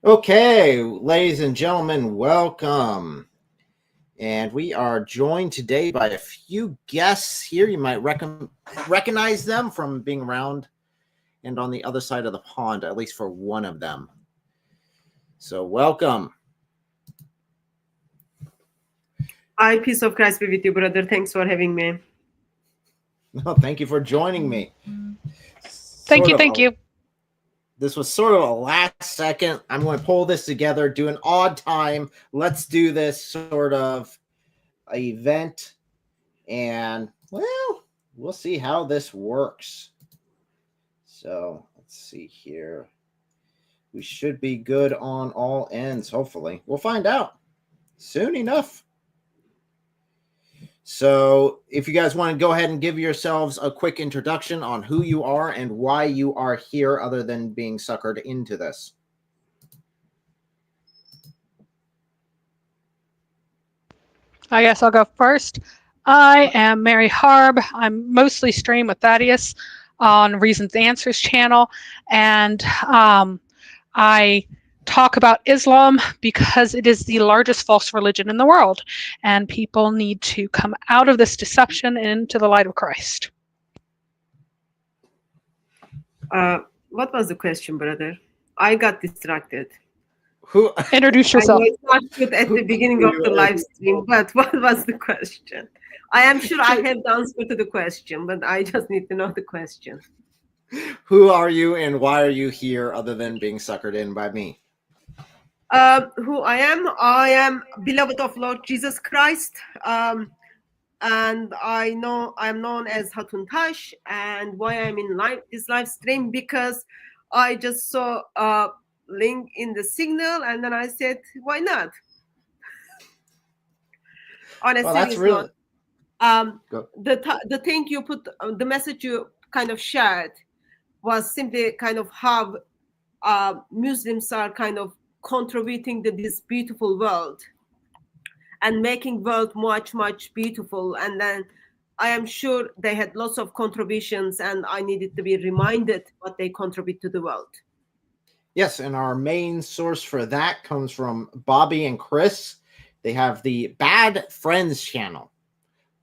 Okay, ladies and gentlemen, welcome. And we are joined today by a few guests here. You might recognize them from being around and on the other side of the pond, at least for one of them. So welcome. Peace of Christ be with you, brother. Thanks for having me. No, thank you for joining me. Thank you. This was sort of a last second. I'm going to pull this together, do an odd time. Let's do this sort of event. And, well, we'll see how this works. So, let's see here. We should be good on all ends, hopefully. We'll find out soon enough. So, if you guys want to go ahead and give yourselves a quick introduction on who you are and why you are here other than being suckered into this. I guess I'll go first. I am Mary Harb. I'm mostly stream with Thaddeus on Reasons Answers channel, and I talk about Islam because it is the largest false religion in the world, and people need to come out of this deception and into the light of Christ. What was the question, brother? I got distracted. Who introduce yourself? I know it's not good at the beginning of the live stream, but what was the question? I am sure I have the answer to the question, but I just need to know the question. Who are you and why are you here other than being suckered in by me? Who I am beloved of Lord Jesus Christ, and I know I'm known as Hatun Tash. And why I'm in this live stream, because I just saw a link in the signal, and then I said, why not? On a serious note, the thing you put, the message you kind of shared was simply kind of how Muslims are kind of contributing to this beautiful world and making world much beautiful. And then I am sure they had lots of contributions, and I needed to be reminded what they contribute to the world. Yes, and our main source for that comes from Bobby and Chris. They have the Bad Friends channel,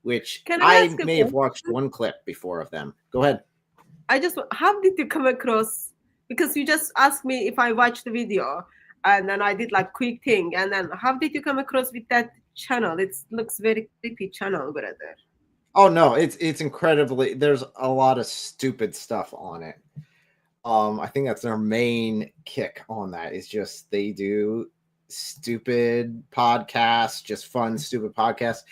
which I may have watched one clip before of them. Go ahead. How did you come across? Because you just asked me if I watched the video, and then I did like quick thing. And then how did you come across with that channel? It looks very creepy channel, brother. Oh no, it's incredibly. There's a lot of stupid stuff on it. I think that's their main kick on that. Is just they do stupid podcasts, just fun, stupid podcasts.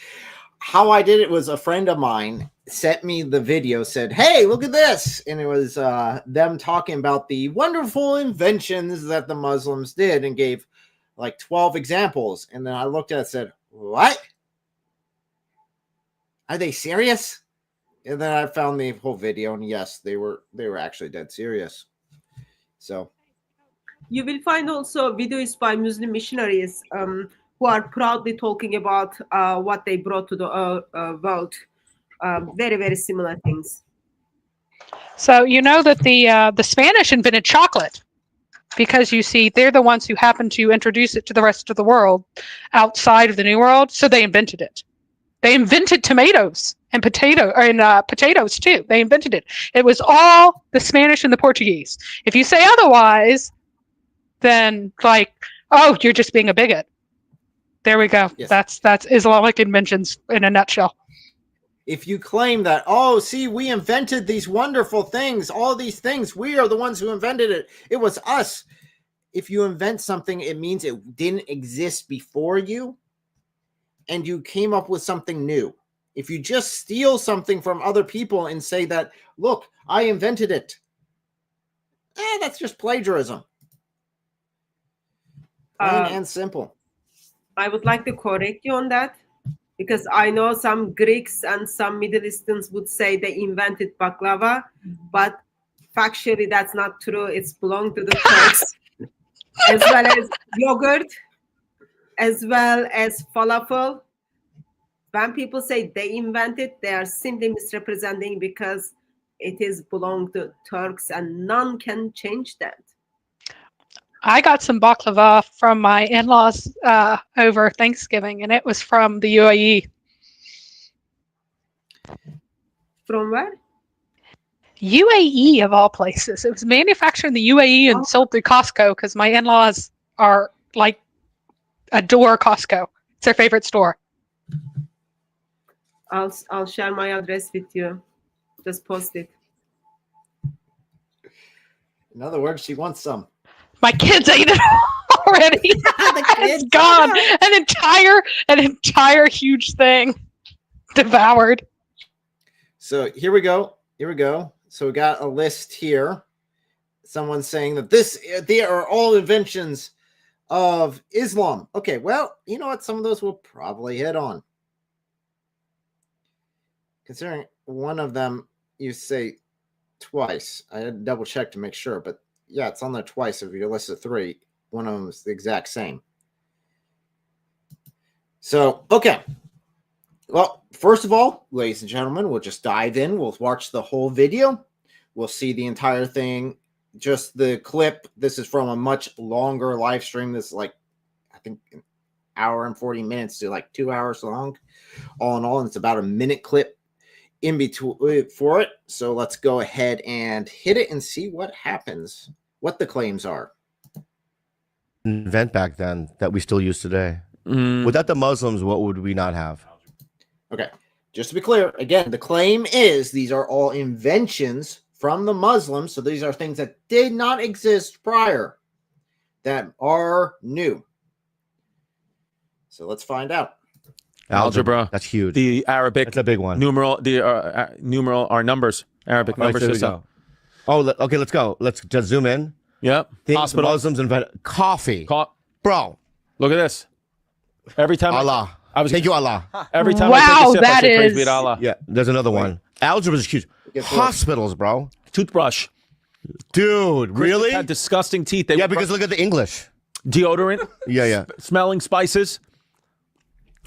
How I did it was a friend of mine sent me the video, said, hey, look at this. And it was them talking about the wonderful inventions that the Muslims did and gave like 12 examples. And then I looked at it and said, what? Are they serious? And then I found the whole video, and yes, they were actually dead serious. So you will find also videos by Muslim missionaries who are proudly talking about what they brought to the world. Very similar things. So you know that the Spanish invented chocolate, because you see they're the ones who happened to introduce it to the rest of the world outside of the New World, so they invented it. They invented tomatoes and potatoes too. They invented it. It was all the Spanish and the Portuguese. If you say otherwise, then like, oh, you're just being a bigot. There we go. Yes. That's Islamic inventions in a nutshell. If you claim that, oh, see, we invented these wonderful things, all these things, we are the ones who invented it. It was us. If you invent something, it means it didn't exist before you, and you came up with something new. If you just steal something from other people and say that, look, I invented it, that's just plagiarism. Plain and simple. I would like to correct you on that, because I know some Greeks and some Middle Easterns would say they invented baklava, but factually that's not true. It's belonged to the Turks, as well as yogurt, as well as falafel. When people say they invented, they are simply misrepresenting, because it is belong to Turks and none can change that. I got some baklava from my in-laws over Thanksgiving, and it was from the UAE. From where? UAE of all places. It was manufactured in the UAE and sold through Costco because my in-laws are like adore Costco. It's their favorite store. I'll share my address with you. Just post it. In other words, she wants some. My kids ate it already. It's gone. An entire huge thing devoured. So here we go. So we got a list here. Someone's saying that they are all inventions of Islam. Okay, well, you know what? Some of those we'll probably hit on. Considering one of them you say twice. I had to double check to make sure, but yeah, it's on there twice. If you list of 3, one of them is the exact same. So, okay. Well, first of all, ladies and gentlemen, we'll just dive in. We'll watch the whole video. We'll see the entire thing. Just the clip. This is from a much longer live stream. This is like, I think, an hour and 40 minutes to like 2 hours long. All in all, and it's about a minute clip in between for it. So let's go ahead and hit it and see what happens, what the claims are. Invent back then that we still use today. Without the Muslims, what would we not have? Okay, just to be clear, again, the claim is these are all inventions from the Muslims. So these are things that did not exist prior that are new. So let's find out. Algebra. That's huge. The Arabic. That's a big one. Numeral. The numeral are numbers. Arabic number system. Okay, let's go. Let's just zoom in. Yep. Things Hospital. Muslims invent coffee. Bro. Look at this. Every time Allah. Thank you, Allah. Every time Wow, I take a sip, I that say praise is- be to Allah. Yeah, there's another one. Algebra is huge. Hospitals, bro. Toothbrush. Dude, really? Had disgusting teeth. They Yeah, because look at the English. deodorant. Yeah. Smelling spices.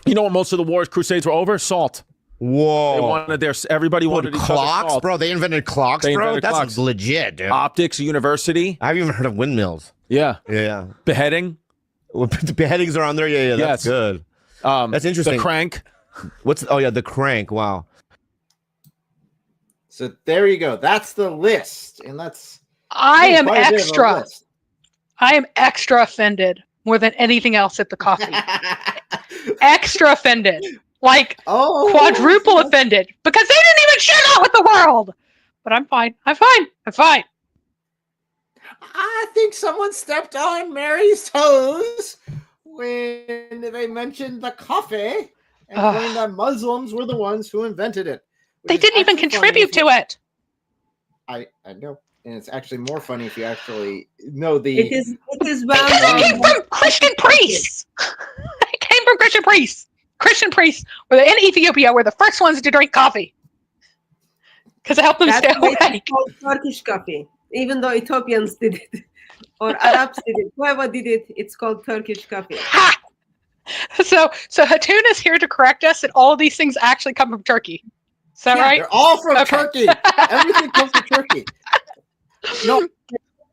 You know what most of the wars, crusades were over? Salt. Whoa. They wanted everybody wanted each other clocks, salt. bro. They invented clocks, They bro. invented That's clocks. legit, dude. Optics, university. I haven't even heard of windmills. Yeah. Yeah. Beheading. Well, the beheadings are on there. Yeah. That's Yes. good. That's interesting. The crank. The crank. Wow. So there you go. That's the list, and that's I am quite a bit of a extra. list. I am extra offended more than anything else at the coffee. Extra offended. Like quadruple offended because they didn't even share that with the world. But I'm fine. I'm fine. I think someone stepped on Mary's toes when they mentioned the coffee and claimed that Muslims were the ones who invented it. They didn't even contribute to it. I know. And it's actually more funny if you actually know the... It is well It came known. from Christian priests. It came from Christian priests. Christian priests were in Ethiopia were the first ones to drink coffee because it helped them stay That's why awake. it's called Turkish coffee. Even though Ethiopians did it or Arabs did it, whoever did it, it's called Turkish coffee. Ha! So Hatun is here to correct us that all of these things actually come from Turkey. Is that right? They're all from Okay. Turkey. Everything comes from Turkey. No,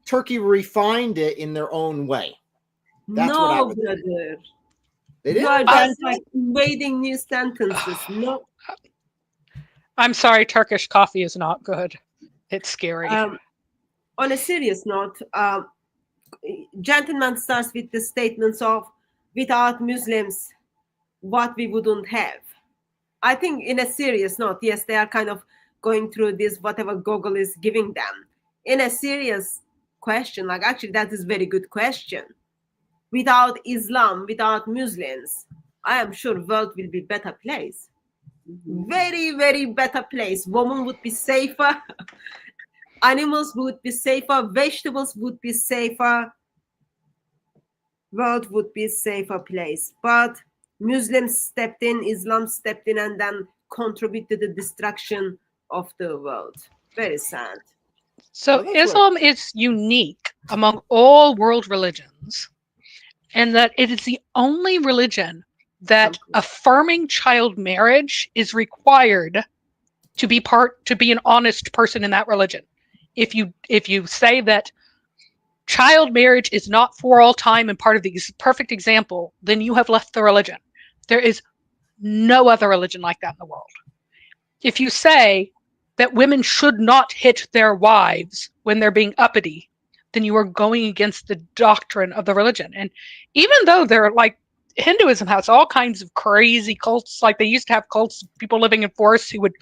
Turkey refined it in their own way. That's what I No, would brother. They You did. are just like invading new sentences. No. I'm sorry, Turkish coffee is not good. It's scary. On a serious note, gentleman starts with the statements of without Muslims, what we wouldn't have. I think in a serious note, yes, they are kind of going through this, whatever Google is giving them. In a serious question, like actually that is a very good question. Without Islam, without Muslims, I am sure world will be better place. Very, very better place. Women would be safer. Animals would be safer. Vegetables would be safer. World would be safer place. But Muslims stepped in, Islam stepped in, and then contributed to the destruction of the world. Very sad. So Islam is unique among all world religions in that it is the only religion that affirming child marriage is required to be an honest person in that religion. If you say that child marriage is not for all time and part of the perfect example, then you have left the religion. There is no other religion like that in the world. If you say that women should not hit their wives when they're being uppity, then you are going against the doctrine of the religion. And even though they're like, Hinduism has all kinds of crazy cults, like they used to have cults of people living in forests who would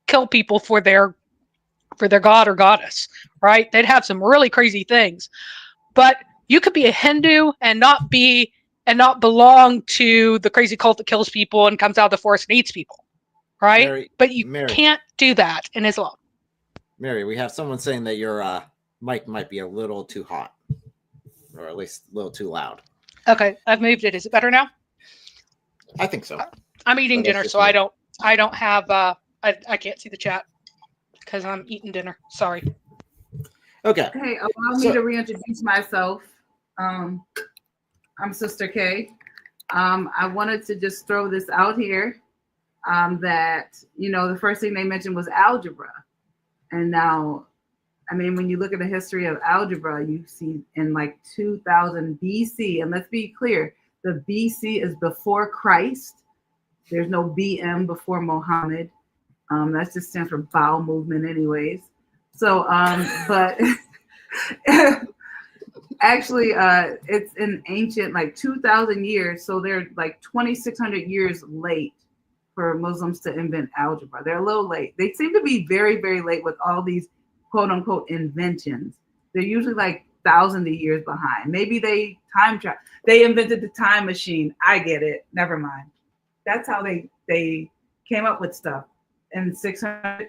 kill people for their god or goddess, right? They'd have some really crazy things. But you could be a Hindu and not belong to the crazy cult that kills people and comes out of the forest and eats people, right? But you can't do that in Islam. Mary, we have someone saying that your mic might be a little too hot, or at least a little too loud. Okay, I've moved it. Is it better now? I think so. I'm eating dinner, so I don't have I can't see the chat because I'm eating dinner. Sorry. Okay. Hey, allow me to reintroduce myself. I'm Sister K. I wanted to just throw this out here that, the first thing they mentioned was algebra. And now, I mean, when you look at the history of algebra, you see in like 2000 BC, and let's be clear, the BC is before Christ. There's no BM before Muhammad. That just stands for bowel movement anyways. So, but actually, it's an ancient, like 2,000 years. So they're like 2,600 years late for Muslims to invent algebra. They're a little late. They seem to be very, very late with all these quote unquote inventions. They're usually like thousands of years behind. Maybe they time travel. They invented the time machine. I get it. Never mind. That's how they came up with stuff in 600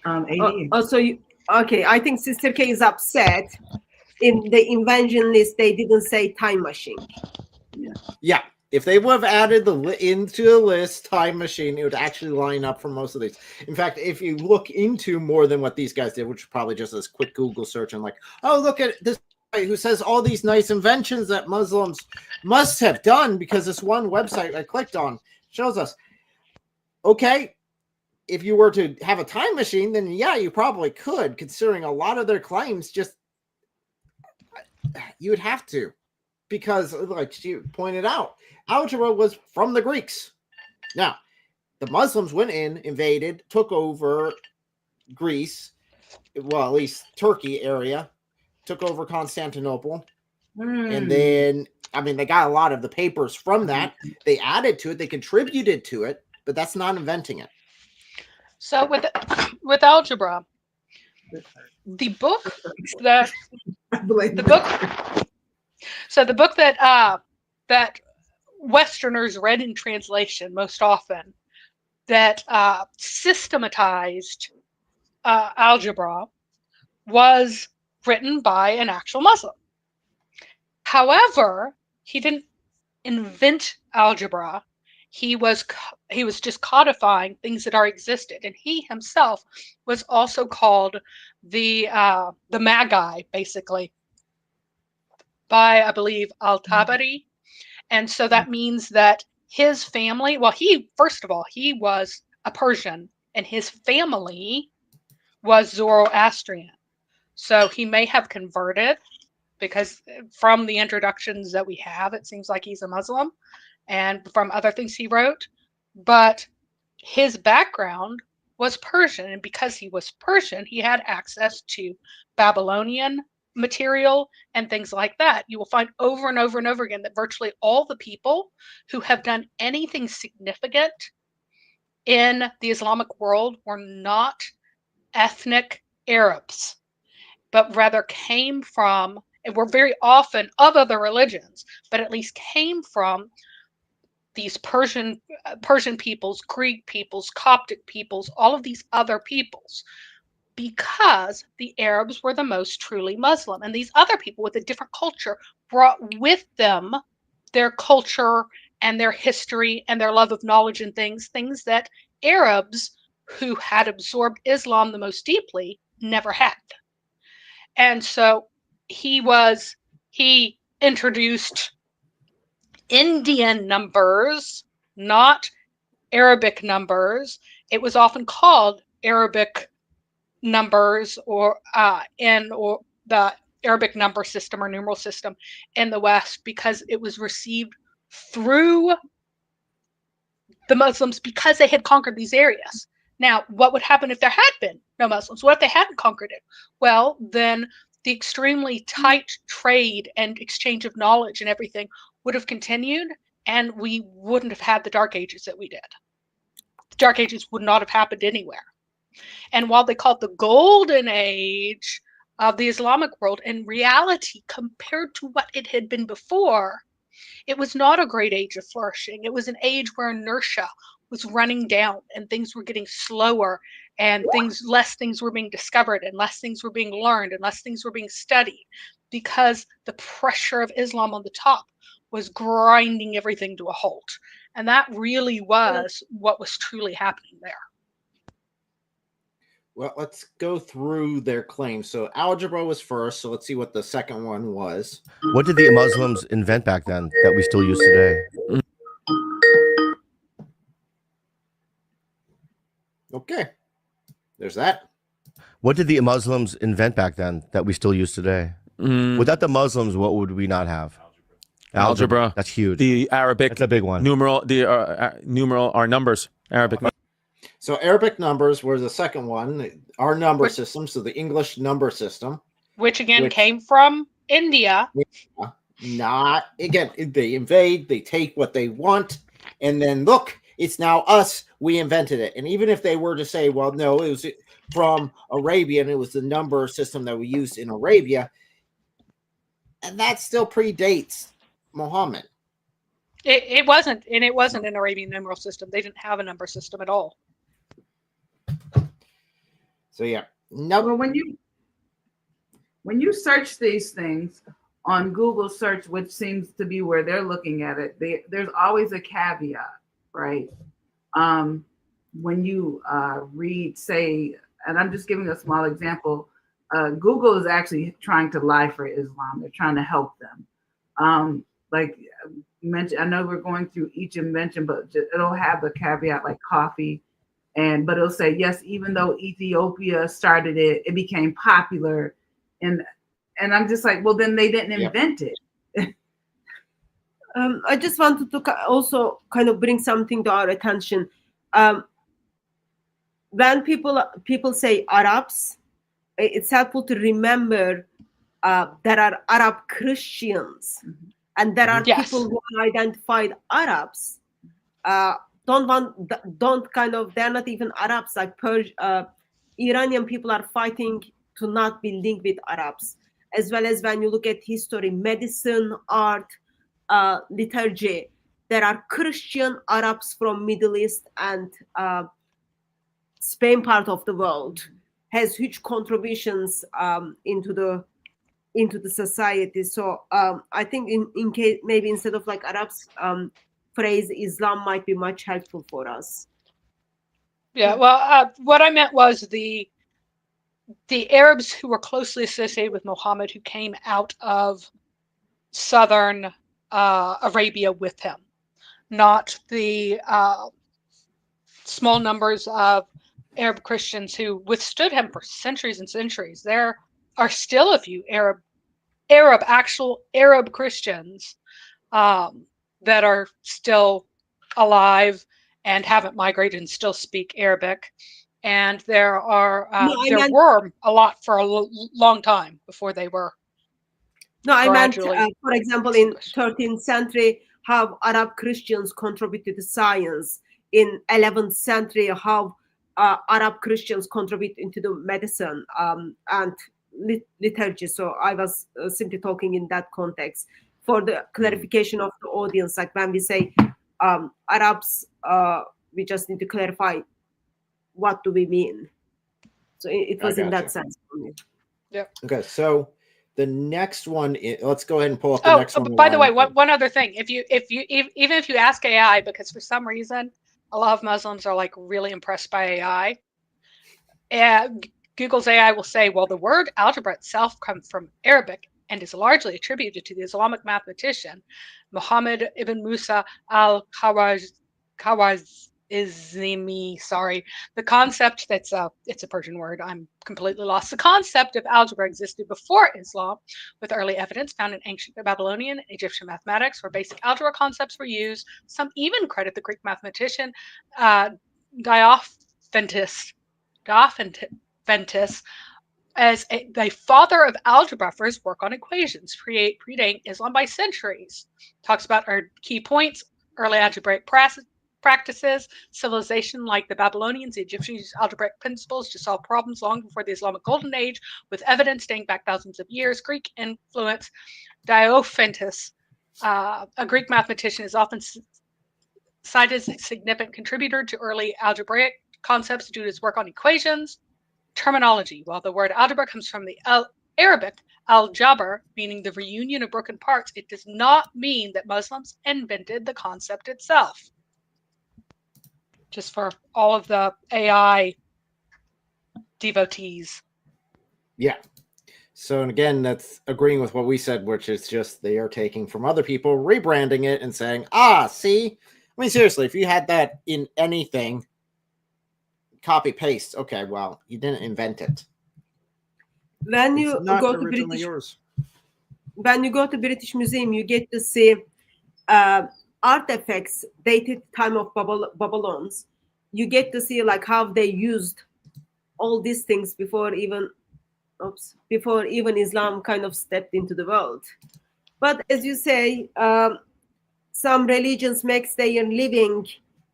AD. Okay, I think Sister K is upset. In the invention list, they didn't say time machine. Yeah. If they would have added into the list time machine, it would actually line up for most of these. In fact, if you look into more than what these guys did, which is probably just this quick Google search and like, oh, look at this guy who says all these nice inventions that Muslims must have done because this one website I clicked on shows us. Okay, if you were to have a time machine, then yeah, you probably could, considering a lot of their claims just you would have to, because like you pointed out, algebra was from the Greeks. Now, the Muslims went in, invaded, took over Greece, well, at least Turkey area, took over Constantinople, and then, I mean, they got a lot of the papers from that. They added to it, they contributed to it, but that's not inventing it. So with algebra, the book that that Westerners read in translation most often, that systematized algebra, was written by an actual Muslim. However, he didn't invent algebra. He was just codifying things that already existed, and he himself was also called the Magi, basically, by, I believe, Al-Tabari. And so that means that his family, well, he was a Persian, and his family was Zoroastrian. So he may have converted, because from the introductions that we have, it seems like he's a Muslim, and from other things he wrote. But his background was Persian, and because he was Persian, he had access to Babylonian material and things like that. You will find over and over and over again that virtually all the people who have done anything significant in the Islamic world were not ethnic Arabs, but rather came from, and were very often of other religions, but at least came from these Persian peoples, Greek peoples, Coptic peoples, all of these other peoples, because the Arabs were the most truly Muslim. And these other people with a different culture brought with them their culture and their history and their love of knowledge and things that Arabs who had absorbed Islam the most deeply never had. And so he introduced Indian numbers, not Arabic numbers. It was often called Arabic numbers, or the Arabic number system or numeral system in the West because it was received through the Muslims because they had conquered these areas. Now, what would happen if there had been no Muslims? What if they hadn't conquered it? Well, then the extremely tight trade and exchange of knowledge and everything would have continued, and we wouldn't have had the Dark Ages that we did. The Dark Ages would not have happened anywhere. And while they call it the Golden Age of the Islamic world, in reality, compared to what it had been before, it was not a great age of flourishing. It was an age where inertia was running down and things were getting slower and less things were being discovered and less things were being learned and less things were being studied because the pressure of Islam on the top was grinding everything to a halt. And that really was what was truly happening there. Well, let's go through their claims. So algebra was first. So let's see what the second one was. What did the Muslims invent back then that we still use today? Okay. There's that. What did the Muslims invent back then that we still use today? Without the Muslims, what would we not have? Algebra. That's huge. The Arabic. That's a big one. Numeral. The numeral are numbers. Arabic. So Arabic numbers were the second one. Our number system. So the English number system. Which again came from India. Not again. They invade. They take what they want, and then look. It's now us. We invented it. And even if they were to say, well, no, it was from Arabia and it was the number system that we used in Arabia, and that still predates Muhammad. It wasn't, and it wasn't an Arabian numeral system. They didn't have a number system at all. So yeah. No. Well, when you search these things on Google search, which seems to be where they're looking at it, there's always a caveat. Right. When you read, say, and I'm just giving a small example, Google is actually trying to lie for Islam. They're trying to help them. Like mentioned, I know we're going through each invention, but it'll have the caveat like coffee, but it'll say, yes, even though Ethiopia started it, it became popular. And I'm just like, well, then they didn't invent it. I just wanted to also kind of bring something to our attention. When people say Arabs, it's helpful to remember there are Arab Christians, and there are people who identified Arabs. They're not even Arabs. Like Iranian people are fighting to not be linked with Arabs, as well as when you look at history, medicine, art, liturgy, there are Christian Arabs from Middle East and Spain part of the world has huge contributions into the society. So I think in case maybe instead of like Arabs, phrase Islam might be much helpful for us. Yeah, well, what I meant was the Arabs who were closely associated with Muhammad, who came out of southern Arabia with him, not the small numbers of Arab Christians who withstood him for centuries and centuries. There are still a few actual Arab Christians that are still alive and haven't migrated and still speak Arabic. And there are were a lot for a long time before they were. No, I meant, for example, in 13th century, how Arab Christians contributed to science. In 11th century, how Arab Christians contribute into the medicine and liturgy. So I was simply talking in that context for the clarification of the audience. Like when we say Arabs, we just need to clarify what do we mean. So it was in that sense for me. Yeah. Okay, so the next one, let's go ahead and pull up the next one. By the way, one other thing, even if you ask AI, because for some reason a lot of Muslims are like really impressed by AI, Google's AI will say, well, the word algebra itself comes from Arabic and is largely attributed to the Islamic mathematician Muhammad ibn Musa al-Khwarizmi. sorry, the concept that's it's a Persian word. I'm completely lost. The concept of algebra existed before Islam, with early evidence found in ancient Babylonian and Egyptian mathematics, where basic algebra concepts were used. Some even credit the Greek mathematician Diophantus as the father of algebra for his work on equations, predating Islam by centuries. Talks about our key points: early algebraic practices, civilization like the Babylonians, the Egyptians used algebraic principles to solve problems long before the Islamic Golden Age, with evidence dating back thousands of years. Greek influence. Diophantus, a Greek mathematician, is often cited as a significant contributor to early algebraic concepts due to his work on equations. Terminology. While the word algebra comes from the Arabic al-jabr, meaning the reunion of broken parts, it does not mean that Muslims invented the concept itself. Just for all of the AI devotees. Yeah. So, and again, that's agreeing with what we said, which is just they are taking from other people, rebranding it and saying, see? I mean, seriously, if you had that in anything, copy paste. Okay, well, you didn't invent it. When you It's not go to originally British, yours. when you go to British Museum, you get to see artifacts dated time of Babylons. You get to see like how they used all these things before even Islam kind of stepped into the world. But as you say, some religions make their living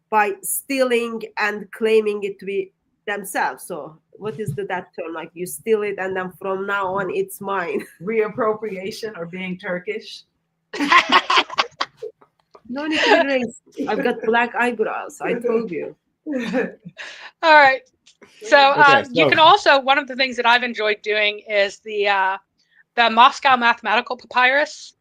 by stealing and claiming it to be themselves. So what is that term? Like you steal it and then from now on it's mine. Reappropriation or being Turkish. No need to be racist. I've got black eyebrows. I told you. All right. So, Okay, you can also, one of the things that I've enjoyed doing is the Moscow Mathematical Papyrus.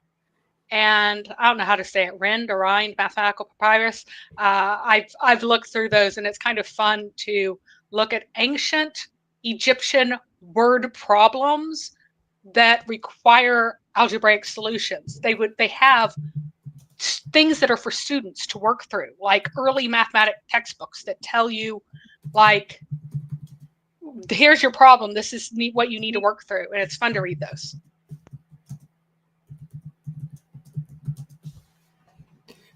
And I don't know how to say it, Rind or Rind Mathematical Papyrus. I've looked through those, and it's kind of fun to look at ancient Egyptian word problems that require algebraic solutions. They have things that are for students to work through, like early mathematic textbooks that tell you, like, here's your problem. This is what you need to work through, and it's fun to read those.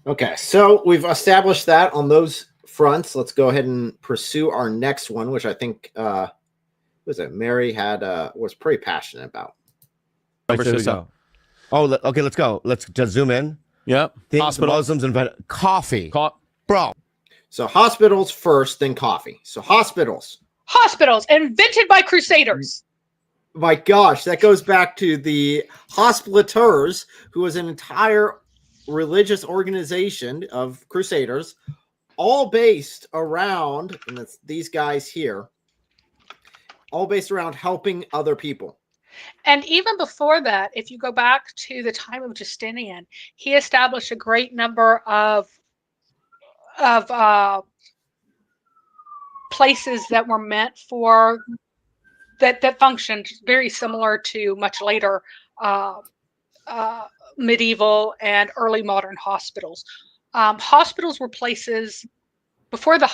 Okay, so we've established that on those fronts. Let's go ahead and pursue our next one, which I think Mary was pretty passionate about. Okay, let's go. Let's just zoom in. Yep. Things the Muslims invented. Coffee. Bro. So hospitals first, then coffee. So hospitals. Hospitals invented by crusaders. My gosh, that goes back to the Hospitallers, who was an entire religious organization of crusaders, all based around, and that's these guys here, all based around helping other people. And even before that, if you go back to the time of Justinian, he established a great number of places that were meant for that functioned very similar to much later medieval and early modern hospitals. Hospitals were places before the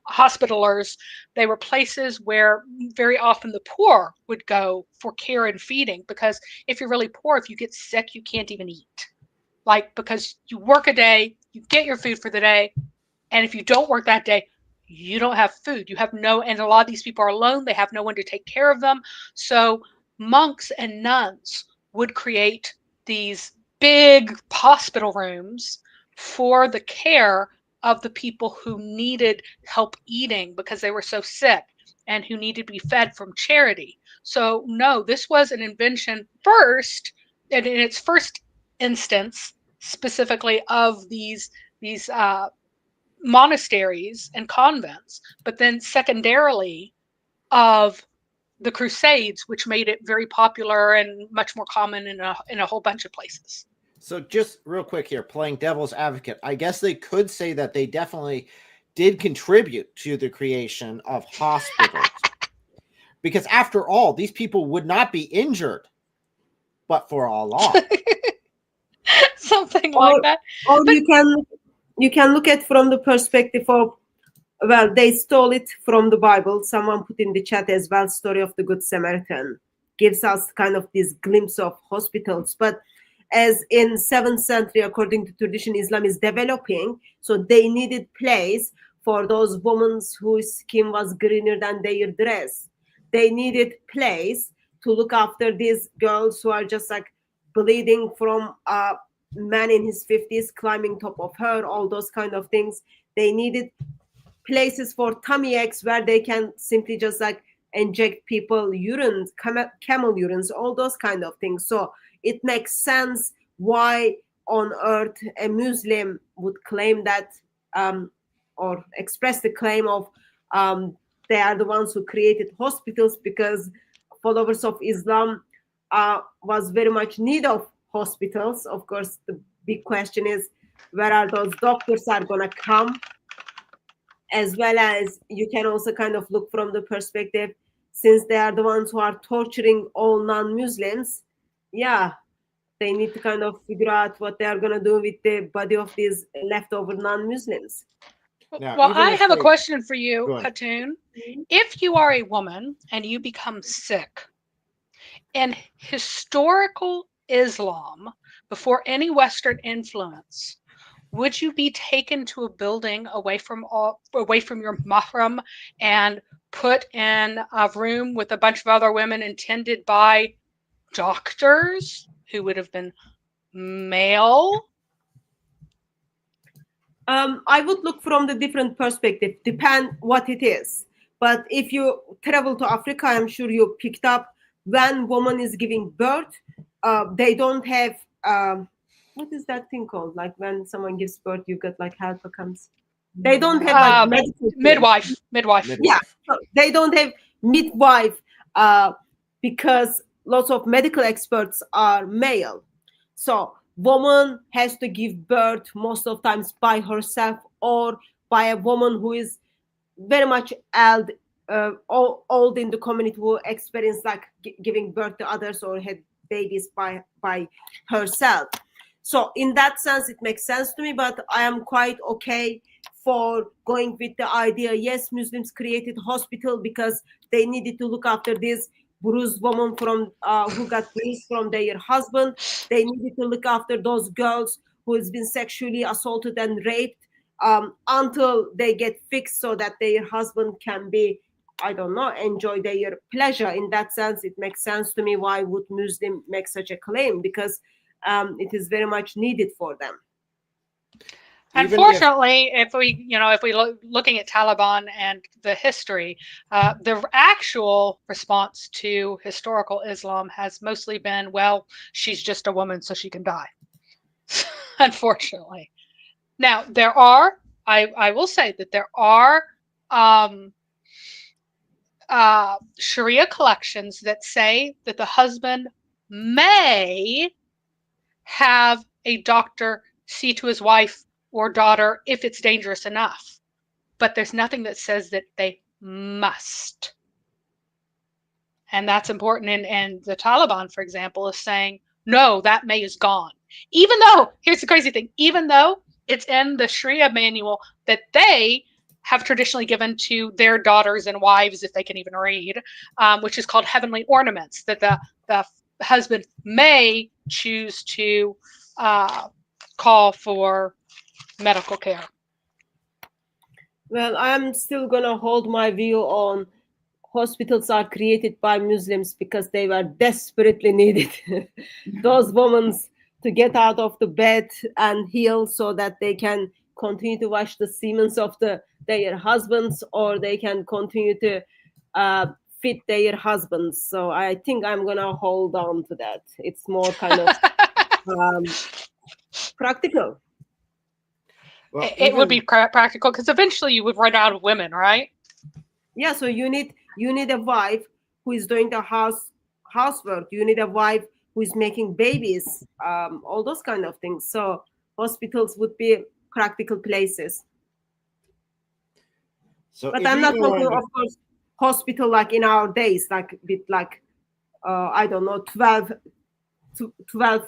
Hospitallers. They were places where very often the poor would go for care and feeding, because if you're really poor, if you get sick, you can't even eat. Like, because you work a day, you get your food for the day, and if you don't work that day, you don't have food. You have and a lot of these people are alone. They have no one to take care of them. So monks and nuns would create these big hospital rooms for the care of the people who needed help eating because they were so sick and who needed to be fed from charity. So no, this was an invention first, and in its first instance, specifically of these monasteries and convents, but then secondarily of the Crusades, which made it very popular and much more common in a whole bunch of places. So just real quick here, playing devil's advocate, I guess they could say that they definitely did contribute to the creation of hospitals. Because after all, these people would not be injured but for Allah. Something like that. Or you can you can look at from the perspective of, well, they stole it from the Bible. Someone put in the chat as well, story of the Good Samaritan gives us kind of this glimpse of hospitals. But as in 7th century, according to tradition, Islam is developing, so they needed place for those women whose skin was greener than their dress. They needed place to look after these girls who are just like bleeding from a man in his 50s climbing top of her, all those kind of things. They needed places for tummy aches where they can simply just like inject people urine, camel urines, all those kind of things. So it makes sense why on earth a Muslim would claim that or express the claim of they are the ones who created hospitals, because followers of Islam was very much need of hospitals. Of course, the big question is where are those doctors are going to come, as well as you can also kind of look from the perspective, since they are the ones who are torturing all non-Muslims, yeah, they need to kind of figure out what they are going to do with the body of these leftover non-Muslims. Now, Well, even I if have a they- question for you, Go ahead. Hatun. If you are a woman and you become sick, in historical Islam, before any Western influence, would you be taken to a building away from your mahram and put in a room with a bunch of other women attended by doctors who would have been male? I would look from the different perspective, depend what it is. But if you travel to Africa, I'm sure you picked up when woman is giving birth, they don't have what is that thing called? Like when someone gives birth, you get like helper comes. They don't have like medical midwife. Yeah, so they don't have midwife because lots of medical experts are male. So woman has to give birth most of times by herself or by a woman who is very much old in the community, who experience like giving birth to others or had babies by herself. So in that sense, it makes sense to me, but I am quite okay for going with the idea, yes, Muslims created hospital because they needed to look after this bruised woman from who got bruised from their husband. They needed to look after those girls who has been sexually assaulted and raped until they get fixed, so that their husband can be, I don't know, enjoy their pleasure. In that sense, it makes sense to me. Why would Muslim make such a claim? Because it is very much needed for them. Unfortunately, if we looking at Taliban and the history, the actual response to historical Islam has mostly been, well, she's just a woman, so she can die. Unfortunately. Now, I will say that there are Sharia collections that say that the husband may have a doctor see to his wife or daughter if it's dangerous enough. But there's nothing that says that they must. And that's important. And the Taliban, for example, is saying, no, that may is gone. Even though, here's the crazy thing, even though it's in the Sharia manual that they have traditionally given to their daughters and wives, if they can even read, which is called heavenly ornaments, that the husband may choose to call for medical care. Well, I'm still gonna hold my view on hospitals are created by Muslims because they were desperately needed. Those women to get out of the bed and heal so that they can continue to wash the semens of their husbands, or they can continue to feed their husbands. So I think I'm gonna hold on to that. It's more kind of practical. Well, it would be practical because eventually you would run out of women, right? Yeah, so you need a wife who is doing the housework. You need a wife who is making babies, all those kind of things. So hospitals would be practical places. So but I'm not talking, of course, hospital like in our days, like with like I don't know, 12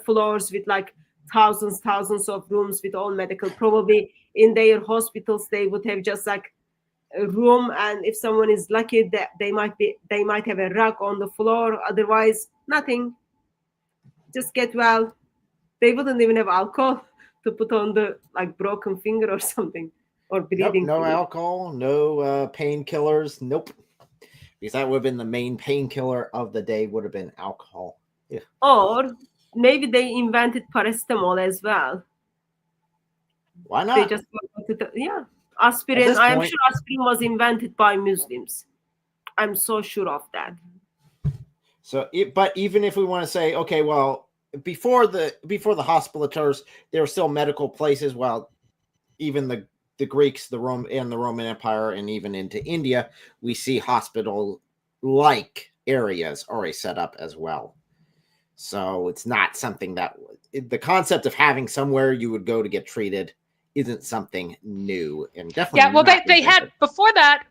floors with like thousands of rooms with all medical. Probably in their hospitals they would have just like a room, and if someone is lucky that they might have a rug on the floor, otherwise nothing. Just get well. They wouldn't even have alcohol to put on the like broken finger or something, or bleeding. No finger. alcohol, no painkillers. Nope. Because that would have been the main painkiller of the day, would have been alcohol. Yeah. Or maybe they invented paracetamol as well. Why not? They just aspirin. this I am point- sure aspirin was invented by Muslims. I'm so sure of that. So, but even if we want to say, okay, well, before the hospitalers, there were still medical places. Well, even the Greeks, the Roman Empire, and even into India, we see hospital-like areas already set up as well. So it's not something that the concept of having somewhere you would go to get treated isn't something new, and definitely Well, not they had invented. before that.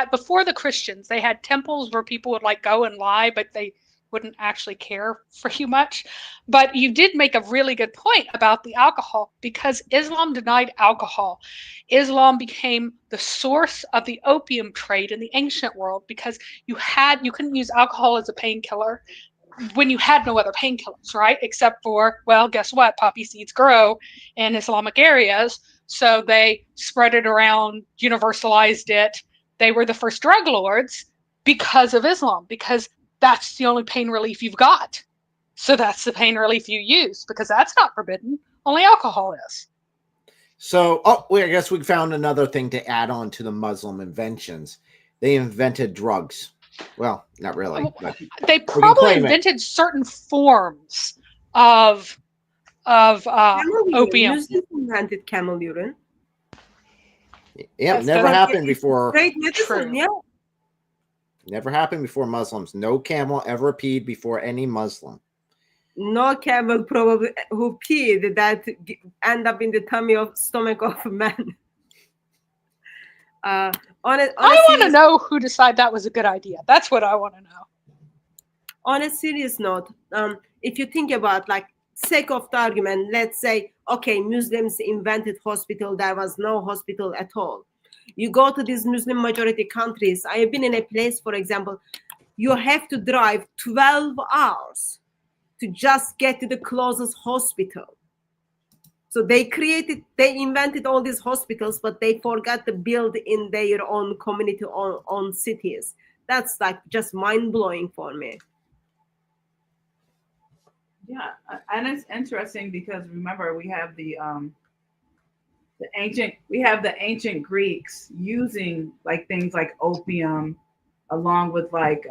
Before the Christians, they had temples where people would like go and lie, but they wouldn't actually care for you much. But you did make a really good point about the alcohol, because Islam denied alcohol. Islam became the source of the opium trade in the ancient world, because you couldn't use alcohol as a painkiller when you had no other painkillers, right? Except for, well, guess what? Poppy seeds grow in Islamic areas. So they spread it around, universalized it. They were the first drug lords because of Islam, because that's the only pain relief you've got. So that's the pain relief you use, because that's not forbidden. Only alcohol is. So, I guess we found another thing to add on to the Muslim inventions. They invented drugs. Well, not really. But they can probably claim it. invented certain forms of opium. Muslims invented camel urine. Yeah, That's never good. happened before. Great medicine, True. yeah. Never happened before Muslims. No camel ever peed before any Muslim. No camel probably who peed that end up in the stomach of a man. I want to know who decided that was a good idea. That's what I want to know. On a serious note, if you think about, like, sake of the argument, let's say, okay, Muslims invented hospital. There was no hospital at all. You go to these Muslim majority countries. I have been in a place, for example, you have to drive 12 hours to just get to the closest hospital. So they invented all these hospitals, but they forgot to build in their own community, own cities. That's like just mind-blowing for me. Yeah, and it's interesting because remember we have the ancient Greeks using like things like opium along with like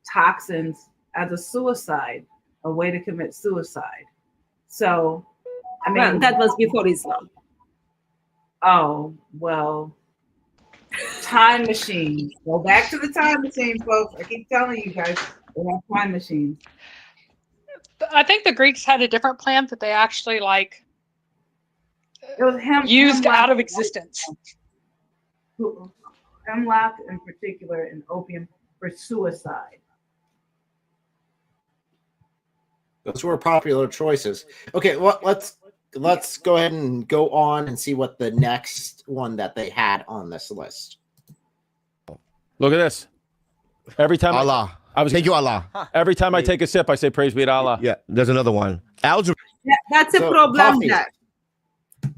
toxins as a suicide, a way to commit suicide. So I mean, well, that was before Islam. Oh, well, time machines. Go back to the time machine, folks. I keep telling you guys, they have time machines. I think the Greeks had a different plant that they actually like It was used out of existence. Hemlock in particular and opium for suicide. Those were popular choices. Okay, well, let's go ahead and go on and see what the next one that they had on this list. Look at this. Every time Allah. Thank you, Allah. Every time I take a sip, I say praise be to Allah. Yeah, there's another one. Algebra. That's a So, problem. coffee.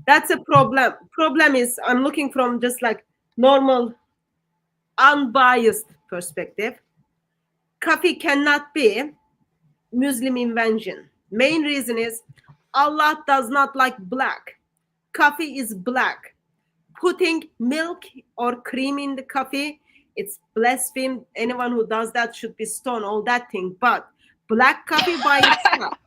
That's a problem. Problem is, I'm looking from just like normal, unbiased perspective. Coffee cannot be Muslim invention. Main reason is Allah does not like black. Coffee is black. Putting milk or cream in the coffee, it's blasphemy. Anyone who does that should be stoned, all that thing. But black coffee by itself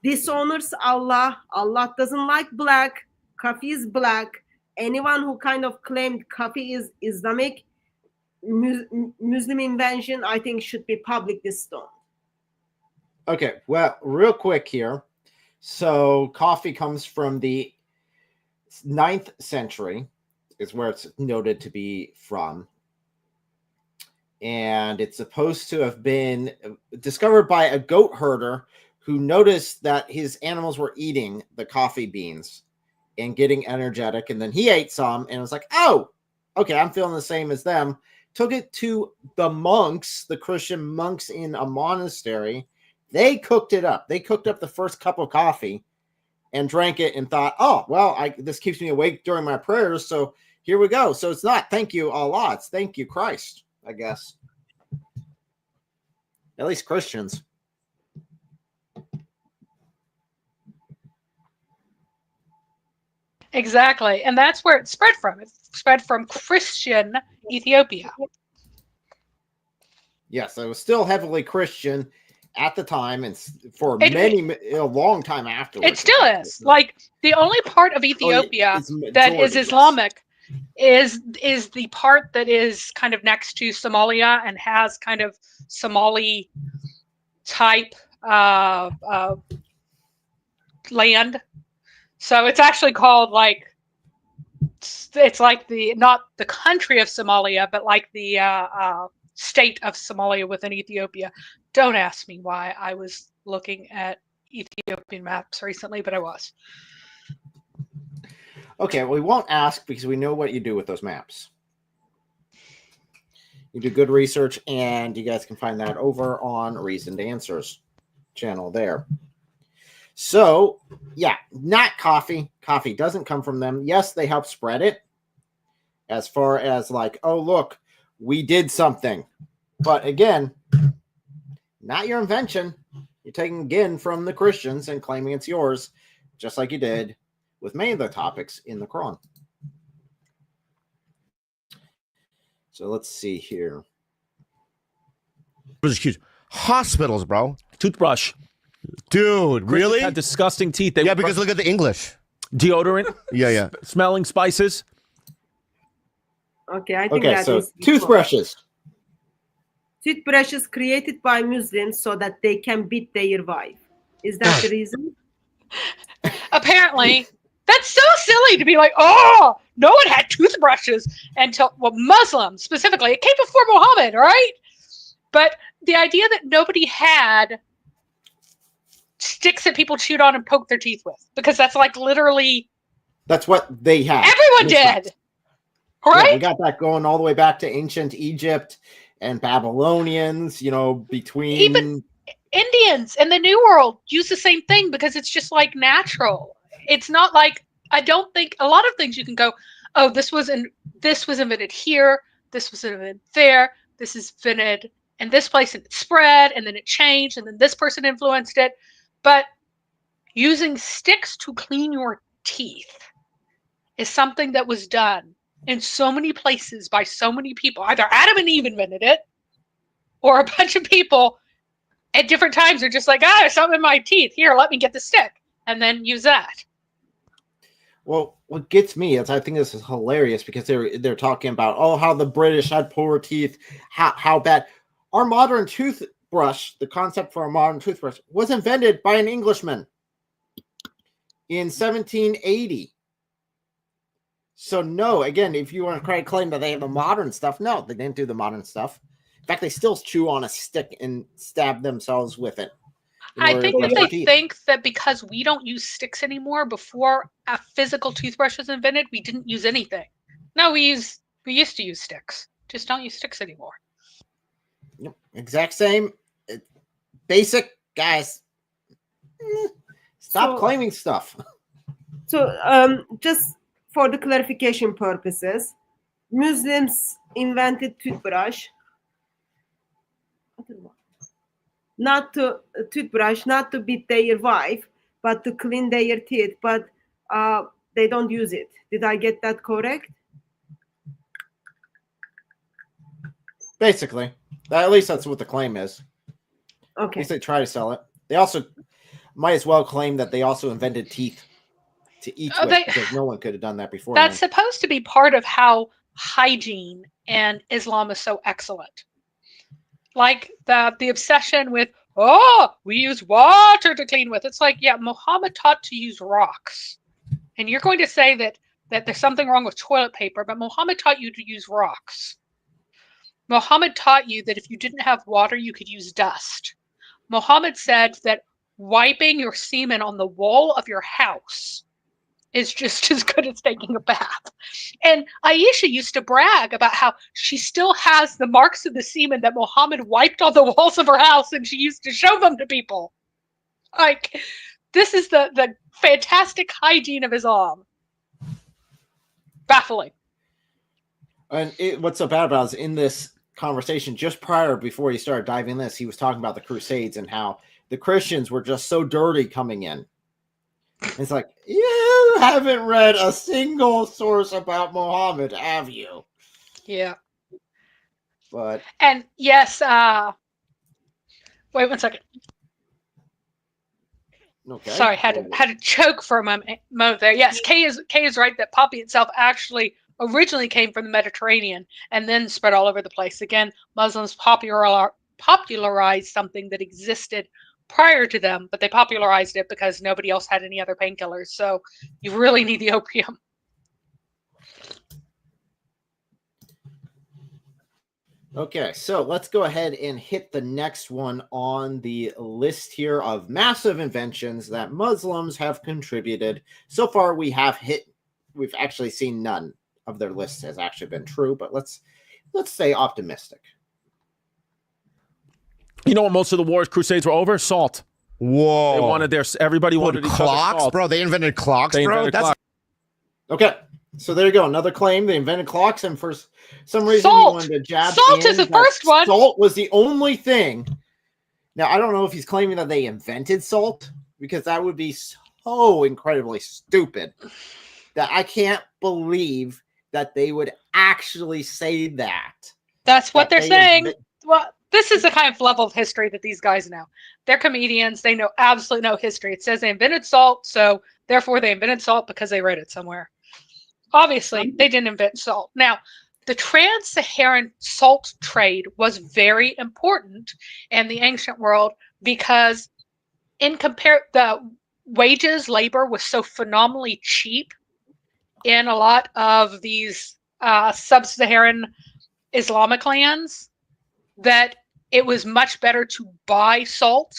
dishonors Allah. Allah doesn't like black. Coffee is black. Anyone who kind of claimed coffee is Islamic Muslim invention, I think should be publicly stoned. Okay, well, real quick here. So coffee comes from the 9th century, is where it's noted to be from. And it's supposed to have been discovered by a goat herder who noticed that his animals were eating the coffee beans and getting energetic. And then he ate some and was like, oh, okay, I'm feeling the same as them. Took it to the monks, the Christian monks in a monastery. They cooked it up. They cooked up the first cup of coffee and drank it and thought, oh, well, this keeps me awake during my prayers. So here we go. So it's not thank you, Allah. It's thank you, Christ, I guess. At least Christians. Exactly. And that's where it spread from. It spread from Christian Ethiopia. Yes, it was still heavily Christian at the time and for a long time afterwards. It still is. Like, the only part of Ethiopia that is Islamic is the part that is kind of next to Somalia and has kind of Somali type land. So it's actually called it's like not the country of Somalia, but like the state of Somalia within Ethiopia. Don't ask me why I was looking at Ethiopian maps recently, but I was. Okay, well, we won't ask because we know what you do with those maps. You do good research, and you guys can find that over on Reasoned Answers channel there. So, yeah, not coffee. Coffee doesn't come from them. Yes, they help spread it as far as like, oh, look, we did something. But again, not your invention. You're taking again from the Christians and claiming it's yours, just like you did with many of the topics in the Quran. So let's see here. It was huge. Hospitals, bro. Toothbrush. Dude, really? Had disgusting teeth. Because look at the English. Deodorant. Yeah. Smelling spices. Okay, I think so toothbrushes. Toothbrushes created by Muslims so that they can beat their wife. Is that the reason? Apparently. That's so silly to be like, oh, no one had toothbrushes until, Muslims specifically. It came before Muhammad, all right? But the idea that nobody had sticks that people chewed on and poked their teeth with, because that's like literally. That's what they had. Everyone did. Right? Yeah, we got that going all the way back to ancient Egypt and Babylonians, between. Even Indians in the New World use the same thing because it's just like natural. It's not like, I don't think a lot of things you can go, oh, this was invented here, this was invented there, this is invented in this place and it spread and then it changed and then this person influenced it. But using sticks to clean your teeth is something that was done in so many places by so many people. Either Adam and Eve invented it, or a bunch of people at different times are just like, there's something in my teeth. Here, let me get the stick. And then use that. Well, what gets me is I think this is hilarious because they're talking about, how the British had poor teeth, how bad. Our modern toothbrush, the concept for a modern toothbrush, was invented by an Englishman in 1780. So no, again, if you want to try to claim that they have the modern stuff, no, they didn't do the modern stuff. In fact, they still chew on a stick and stab themselves with it. I think that they think that because we don't use sticks anymore, before a physical toothbrush was invented, we didn't use anything. No, we used to use sticks. Just don't use sticks anymore. Exact same. Basic, guys. Stop claiming stuff. So, just for the clarification purposes, Muslims invented toothbrush. Not to beat their wife, but to clean their teeth. But they don't use it. Did I get that correct? Basically, at least that's what the claim is. Okay. At least they try to sell it. They also might as well claim that they also invented teeth to eat with, because no one could have done that before. That's supposed to be part of how hygiene and Islam is so excellent. Like the obsession with, we use water to clean with. It's like, yeah, Muhammad taught to use rocks. And you're going to say that there's something wrong with toilet paper, but Muhammad taught you to use rocks. Muhammad taught you that if you didn't have water, you could use dust. Muhammad said that wiping your semen on the wall of your house is just as good as taking a bath. And Aisha used to brag about how she still has the marks of the semen that Muhammad wiped on the walls of her house, and she used to show them to people. Like, this is the fantastic hygiene of Islam. Baffling. And what's so bad about it is in this conversation, just before he started diving in this, he was talking about the Crusades and how the Christians were just so dirty coming in. It's like, you haven't read a single source about Muhammad, have you? Yeah. But and yes, wait 1 second. Okay. Sorry, had to choke for a moment there. Yes, Kay is right that poppy itself actually originally came from the Mediterranean and then spread all over the place. Again, Muslims popularized something that existed prior to them, but they popularized it because nobody else had any other painkillers. So you really need the opium. Okay, so let's go ahead and hit the next one on the list here of massive inventions that Muslims have contributed. So far, we've actually seen none of their lists has actually been true, but let's stay optimistic. You know what? Most of the wars, crusades were over. Salt. Whoa! They wanted everybody wanted clocks, salt. bro. They invented clocks, bro. Clocks. Okay, so there you go. Another claim. They invented clocks, and for some reason Salt. he wanted to jab Salt in is the that first one. Salt was the only thing. Now I don't know if he's claiming that they invented salt, because that would be so incredibly stupid that I can't believe that they would actually say that. That's what they're saying. Well, this is the kind of level of history that these guys know. They're comedians. They know absolutely no history. It says they invented salt, so therefore they invented salt because they read it somewhere. Obviously, they didn't invent salt. Now, the trans-Saharan salt trade was very important in the ancient world because the wages, labor was so phenomenally cheap in a lot of these sub-Saharan Islamic lands that it was much better to buy salt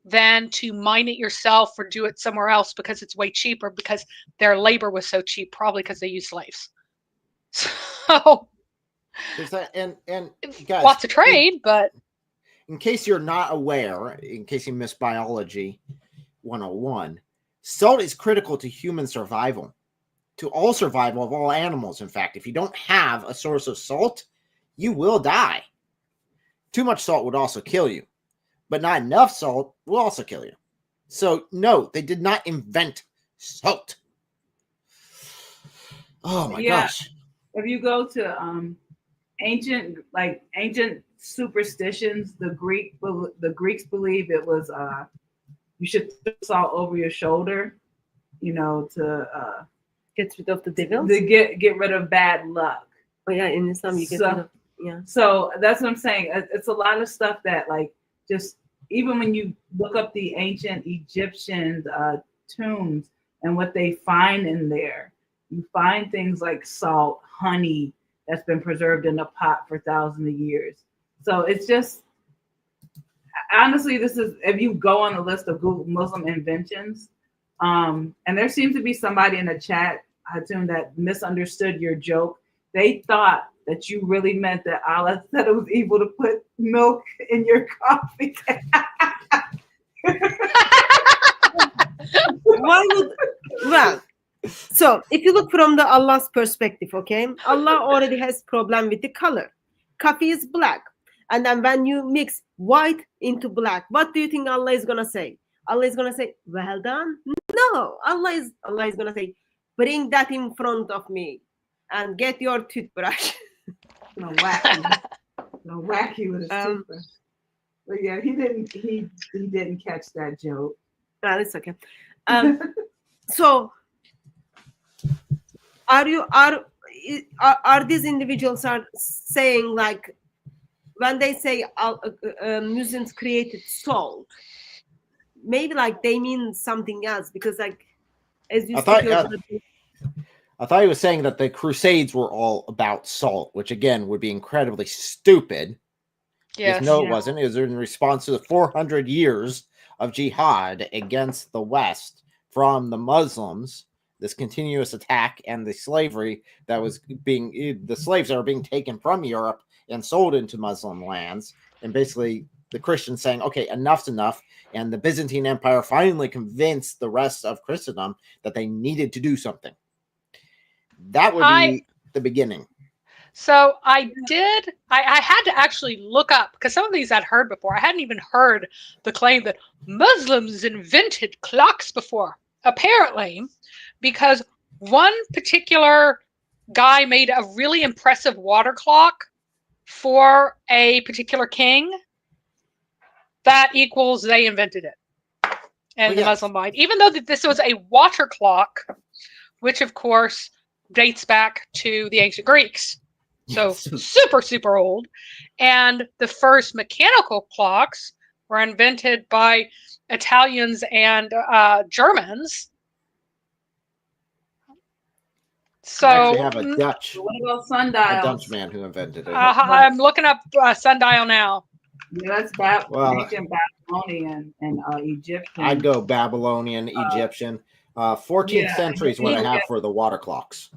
than to mine it yourself or do it somewhere else because it's way cheaper, because their labor was so cheap, probably because they used slaves. So there's that, and guys, lots of trade, but in case you're not aware, in case you missed biology 101, salt is critical to human survival, to all survival of all animals. In fact, if you don't have a source of salt, you will die. Too much salt would also kill you, but not enough salt will also kill you. So no, they did not invent salt. Oh my gosh. If you go to ancient superstitions, the Greeks believe it was you should put salt over your shoulder, to Get rid of the devils. To get rid of bad luck. Oh yeah, in Islam you get rid of, yeah. So that's what I'm saying. It's a lot of stuff that just even when you look up the ancient Egyptian tombs and what they find in there, you find things like salt, honey that's been preserved in a pot for thousands of years. So it's just, honestly, this is, if you go on the list of Google Muslim inventions, and there seems to be somebody in the chat, Hatun, that misunderstood your joke. They thought that you really meant that Allah said it was evil to put milk in your coffee. So if you look from the Allah's perspective, okay, Allah already has problem with the color. Coffee is black, and then when you mix white into black, what do you think Allah is gonna say? Allah is gonna say, "Well done." No, Allah is gonna say, "Bring that in front of me, and get your toothbrush." No, wacky with a toothbrush. But yeah, he didn't catch that joke. It's okay. So are these individuals are saying, like, when they say Muslims created salt, maybe like they mean something else, because like as you I thought he was saying that the Crusades were all about salt, which again would be incredibly stupid. Yes, no, it wasn't. It was in response to the 400 years of jihad against the West from the Muslims, this continuous attack and the slavery that was the slaves that were being taken from Europe and sold into Muslim lands, and basically the Christians saying, okay, enough's enough. And the Byzantine Empire finally convinced the rest of Christendom that they needed to do something. That would be the beginning. So I had to actually look up, because some of these I'd heard before. I hadn't even heard the claim that Muslims invented clocks before. Apparently, because one particular guy made a really impressive water clock for a particular king, that equals they invented it in the Muslim mind. Even though this was a water clock, which of course dates back to the ancient Greeks. So super, super old. And the first mechanical clocks were invented by Italians and Germans. So I have a Dutch. What about sundials? A Dutch man who invented it. I'm looking up sundial now. Yeah, that's ancient Babylonian and Egyptian. I'd go Babylonian, Egyptian. 14th century is what I have for the water clocks.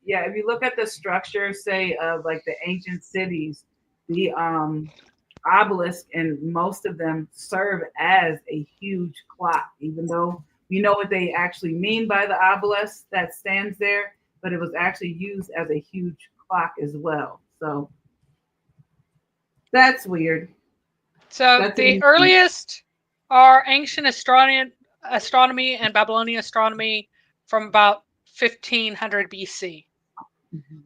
If you look at the structure, say, of like the ancient cities, the obelisk and most of them serve as a huge clock, even though we know what they actually mean by the obelisk that stands there, but it was actually used as a huge clock as well. So that's weird. So the earliest are ancient astronomy and Babylonian astronomy from about 1500 BC. Mm-hmm.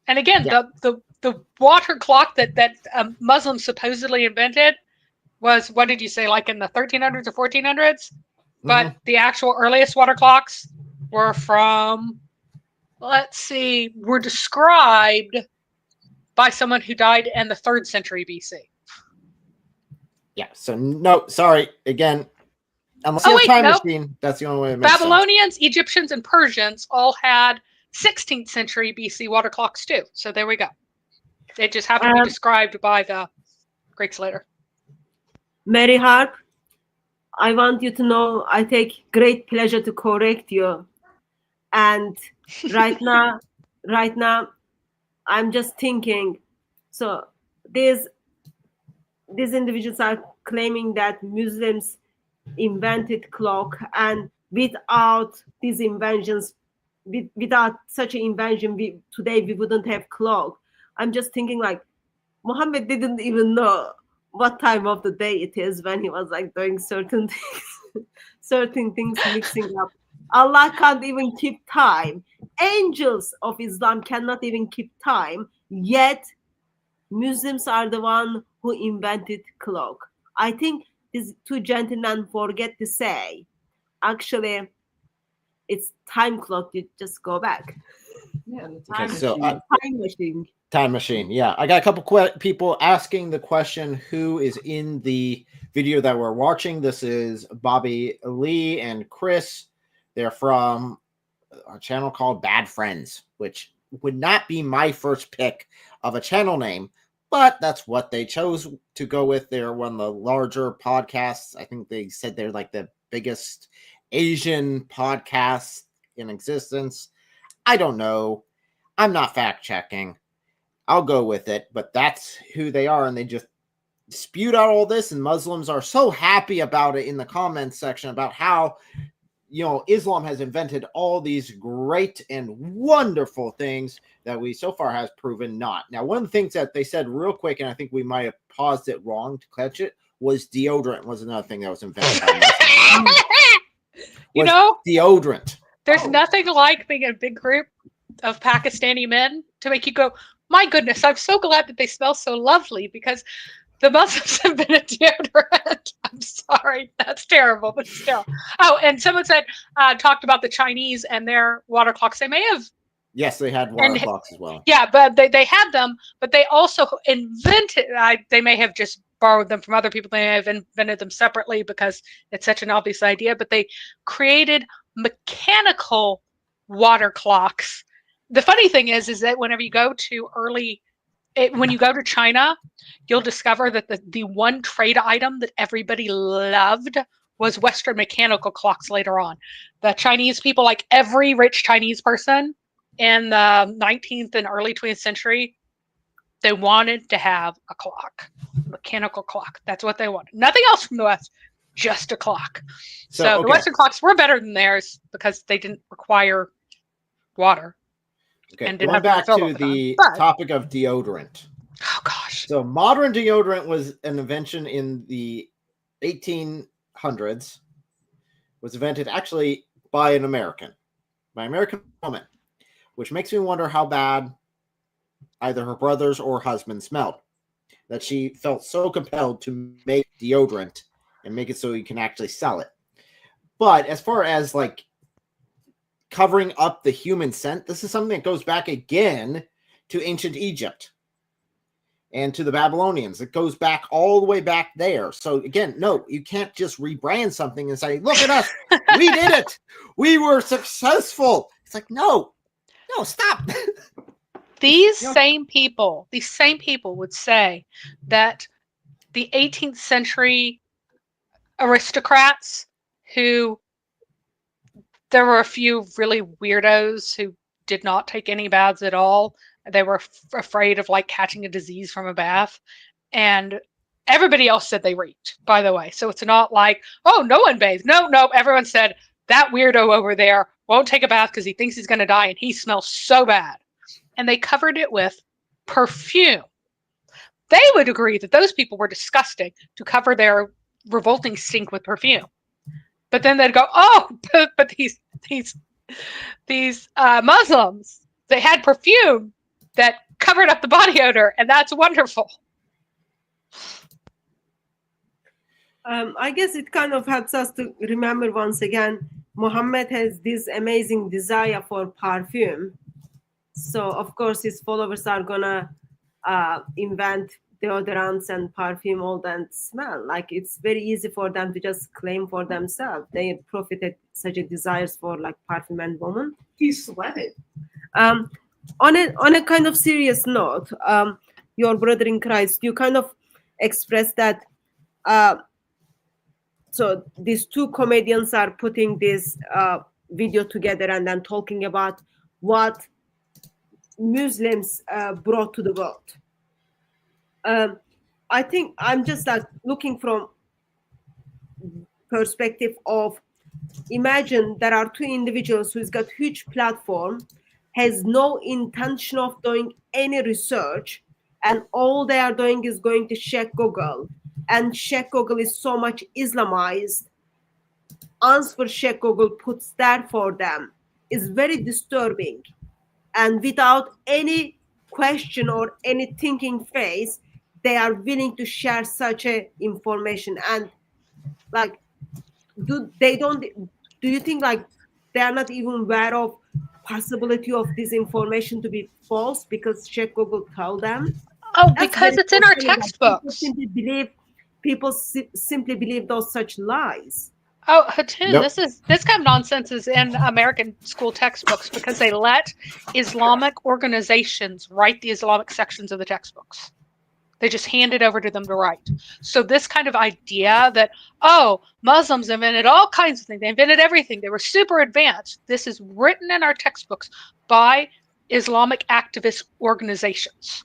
And again, the water clock that Muslims supposedly invented was, what did you say, like in the 1300s or 1400s? Mm-hmm. But the actual earliest water clocks were from, were described by someone who died in the 3rd century BC. Yeah, so no, sorry, again, unless you have a time machine, that's the only way it makes Babylonians, sense. Egyptians, and Persians all had 16th century BC water clocks too. So there we go. They just happen to be described by the Greeks later. Mary Harp, I want you to know I take great pleasure to correct you. And right now, I'm just thinking, so these individuals are claiming that Muslims invented clock, and without these inventions, without such an invention, today we wouldn't have clock. I'm just thinking, like, Muhammad didn't even know what time of the day it is when he was like doing certain things mixing up. Allah can't even keep time. Angels of Islam cannot even keep time, yet Muslims are the one who invented clock. I think these two gentlemen forget to say, actually, it's time clock. You just go back. Yeah, the time machine. Time machine. Time machine. Yeah, I got a couple people asking the question who is in the video that we're watching. This is Bobby Lee and Chris. They're from a channel called Bad Friends, which would not be my first pick of a channel name, but that's what they chose to go with. They're one of the larger podcasts. I think they said they're like the biggest Asian podcast in existence. I don't know. I'm not fact checking. I'll go with it, but that's who they are. And they just spewed out all this, and Muslims are so happy about it in the comments section about how, Islam has invented all these great and wonderful things that we so far has proven not. Now, one of the things that they said real quick, and I think we might have paused it wrong to catch it, was deodorant was another thing that was invented by Muslims. Deodorant. There's nothing like being in a big group of Pakistani men to make you go, my goodness, I'm so glad that they smell so lovely, because the Muslims have been a deodorant. I'm sorry, that's terrible, but still. Oh, and someone said, talked about the Chinese and their water clocks. They may have. Yes, they had water clocks as well. Yeah, but they had them, but they also invented, they may have just borrowed them from other people. They may have invented them separately because it's such an obvious idea, but they created mechanical water clocks. The funny thing is that whenever you go to early when you go to China, you'll discover that the one trade item that everybody loved was Western mechanical clocks later on. The Chinese people, like every rich Chinese person in the 19th and early 20th century, they wanted to have a clock, a mechanical clock. That's what they wanted. Nothing else from the West, just a clock. So the Western clocks were better than theirs because they didn't require water. Okay, and going back to the topic of deodorant. Oh, gosh. So modern deodorant was an invention in the 1800s. Was invented actually by an American woman, which makes me wonder how bad either her brothers or husband smelled, that she felt so compelled to make deodorant and make it so you can actually sell it. But as far as like covering up the human scent, this is something that goes back again to ancient Egypt and to the Babylonians. It goes back all the way back there. So again, no, you can't just rebrand something and say, look at us, we did it, we were successful. It's like, no, stop. These same people would say that the 18th century aristocrats who, there were a few really weirdos who did not take any baths at all. They were afraid of like catching a disease from a bath. And everybody else said they reeked, by the way. So it's not like, oh, no one bathed. No, everyone said that weirdo over there won't take a bath because he thinks he's going to die and he smells so bad. And they covered it with perfume. They would agree that those people were disgusting to cover their revolting stink with perfume. But then they'd go, oh, but these Muslims, they had perfume that covered up the body odor, and that's wonderful. I guess it kind of helps us to remember once again, Muhammad has this amazing desire for perfume. So, of course, his followers are going to invent deodorants and perfume all that smell. Like, it's very easy for them to just claim for themselves. They profited such a desires for, like, perfume and woman. He sweated. On a kind of serious note, your brother in Christ, you kind of expressed that so these two comedians are putting this video together and then talking about what Muslims brought to the world. I think I'm just like looking from perspective of, imagine there are two individuals who's got huge platform, has no intention of doing any research, and all they are doing is going to check Google, and check Google is so much Islamized. Answer check Google puts that for them is very disturbing, and without any question or any thinking phase, they are willing to share such a information. And like, do you think like they are not even aware of possibility of this information to be false because check Google tell them? Oh, because it's in our textbooks. People simply believe those such lies. Oh, Hatun, nope. This kind of nonsense is in American school textbooks because they let Islamic organizations write the Islamic sections of the textbooks. They just hand it over to them to write. So this kind of idea that, oh, Muslims invented all kinds of things. They invented everything. They were super advanced. This is written in our textbooks by Islamic activist organizations.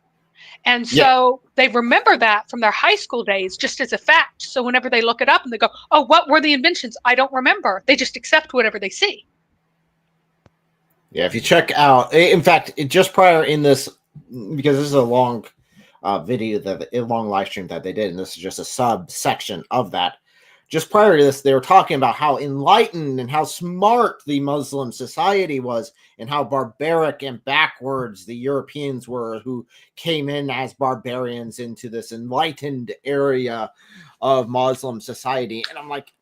And so they remember that from their high school days just as a fact. So whenever they look it up and they go, oh, what were the inventions? I don't remember. They just accept whatever they see. Yeah, if you check out, in fact, just prior in this, because this is a long video, a long live stream that they did, and this is just a subsection of that. Just prior to this, they were talking about how enlightened and how smart the Muslim society was and how barbaric and backwards the Europeans were who came in as barbarians into this enlightened area of Muslim society. And I'm like,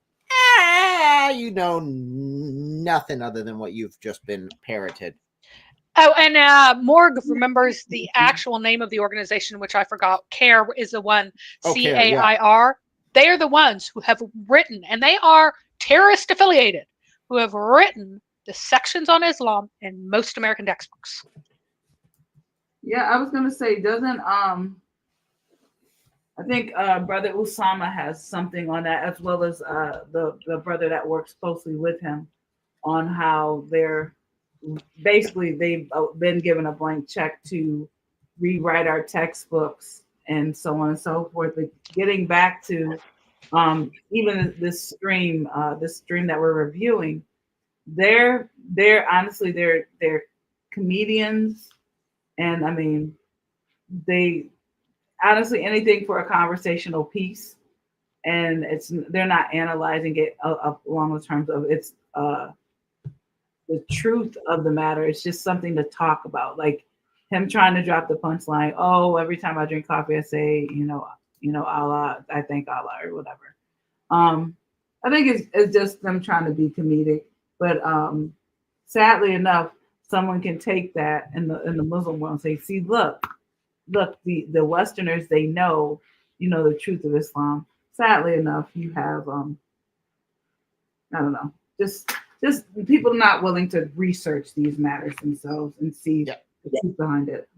you know nothing other than what you've just been parroted. Oh, and Morg remembers the actual name of the organization, which I forgot. CAIR is the one, CAIR. Yeah. They are the ones who have written, and they are terrorist affiliated, who have written the sections on Islam in most American textbooks. Yeah, I was gonna say, doesn't I think Brother Usama has something on that, as well as the brother that works closely with him on how they're basically they've been given a blank check to rewrite our textbooks and so on and so forth. But getting back to even this stream that we're reviewing, they're honestly they're comedians, and I mean they honestly anything for a conversational piece, and they're not analyzing it along the terms of it's the truth of the matter. It's just something to talk about, like him trying to drop the punchline. Oh, every time I drink coffee, I say, Allah, I thank Allah or whatever. I think it's just them trying to be comedic, but sadly enough, someone can take that in the Muslim world and say, see, look, the Westerners, they know, the truth of Islam. Sadly enough, you have I don't know, just people not willing to research these matters themselves and see the truth behind it.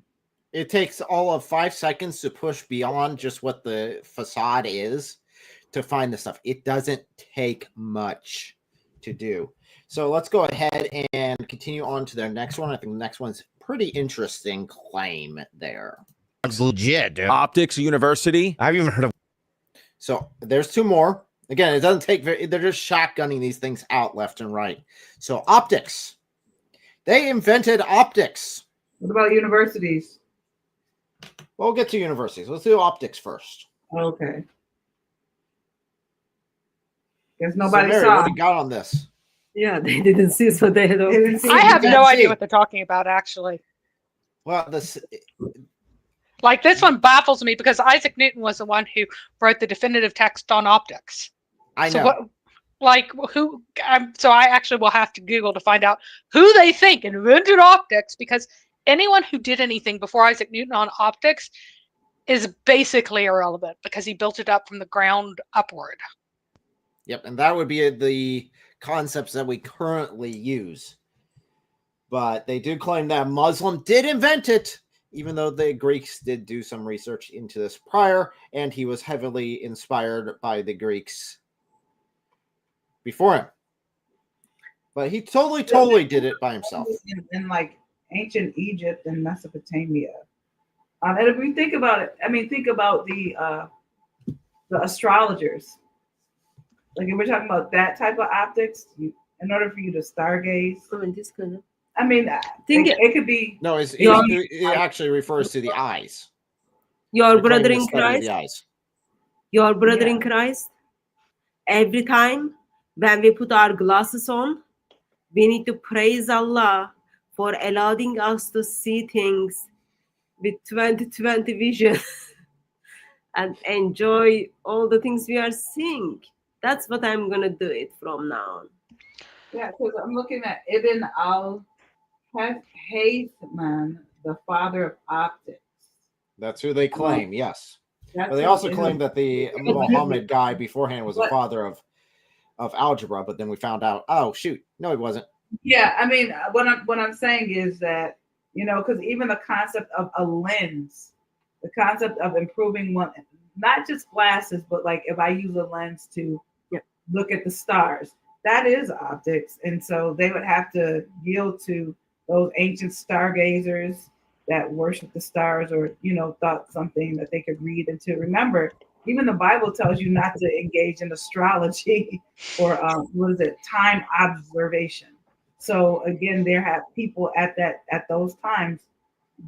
It takes all of 5 seconds to push beyond just what the facade is to find the stuff. It doesn't take much to do. So let's go ahead and continue on to their next one. I think the next one's pretty interesting claim there. It's legit, dude. Optics University. I haven't even heard of. So there's 2 more. Again, it doesn't take very, they're just shotgunning these things out left and right. So optics. They invented optics. What about universities? We'll get to universities. Let's do optics first. Okay. Guess nobody Mary, saw. what do you got on this? Yeah, they didn't see, so they had. I have no idea what they're talking about, actually. Well, this Like, this one baffles me because Isaac Newton was the one who wrote the definitive text on optics. I know. So who? So I actually will have to Google to find out who they think invented optics, because anyone who did anything before Isaac Newton on optics is basically irrelevant because he built it up from the ground upward. Yep, and that would be the concepts that we currently use. But they do claim that a Muslim did invent it, even though the Greeks did do some research into this prior, and he was heavily inspired by the Greeks before him. But he totally did it by himself. In like ancient Egypt and Mesopotamia. And if we think about it, I mean, think about the astrologers. Like if we're talking about that type of optics, in order for you to stargaze. I mean, it could be. No, it actually refers to the eyes. Your brother in Christ. Your brother in Christ. Every time when we put our glasses on, we need to praise Allah for allowing us to see things with 20/20 vision and enjoy all the things we are seeing. That's what I'm gonna do it from now on. Yeah, because I'm looking at Ibn al-Haytham, the father of optics. That's who they claim, yes. But they also claim that the Muhammad guy beforehand was a father of algebra, but then we found out, oh shoot, no, he wasn't. Yeah, I mean, what I'm saying is that, because even the concept of a lens, the concept of improving one, not just glasses, but like if I use a lens to look at the stars, that is optics. And so they would have to yield to those ancient stargazers that worship the stars, or, thought something that they could read into. Remember, even the Bible tells you not to engage in astrology or time observation. So again, there have people at those times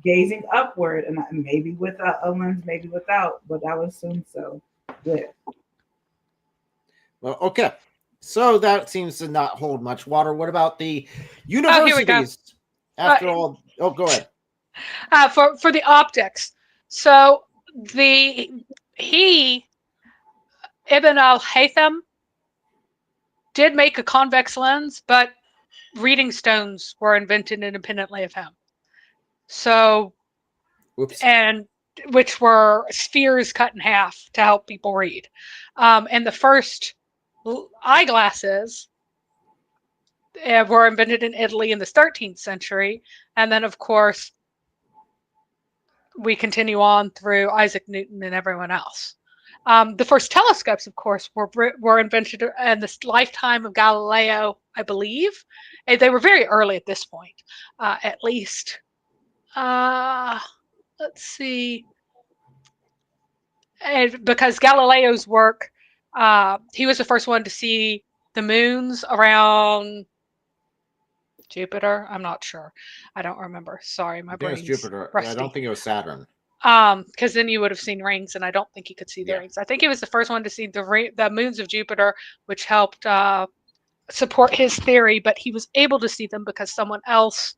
gazing upward, and maybe with a lens, maybe without, but I would assume so. With. Well, okay. So that seems to not hold much water. What about the universities? After all, go ahead. For the optics, so Ibn al-Haytham did make a convex lens, but reading stones were invented independently of him. So, and which were spheres cut in half to help people read. And the first eyeglasses were invented in Italy in the 13th century. And then, of course, we continue on through Isaac Newton and everyone else. The first telescopes, of course, were invented in the lifetime of Galileo, I believe. And they were very early at this point, at least. Let's see. And because Galileo's work, he was the first one to see the moons around Jupiter. I'm not sure. I don't remember. Sorry, my brain's Jupiter. rusty. I don't think it was Saturn. Because then you would have seen rings, and I don't think you could see the rings. I think he was the first one to see the moons of Jupiter, which helped support his theory. But he was able to see them because someone else,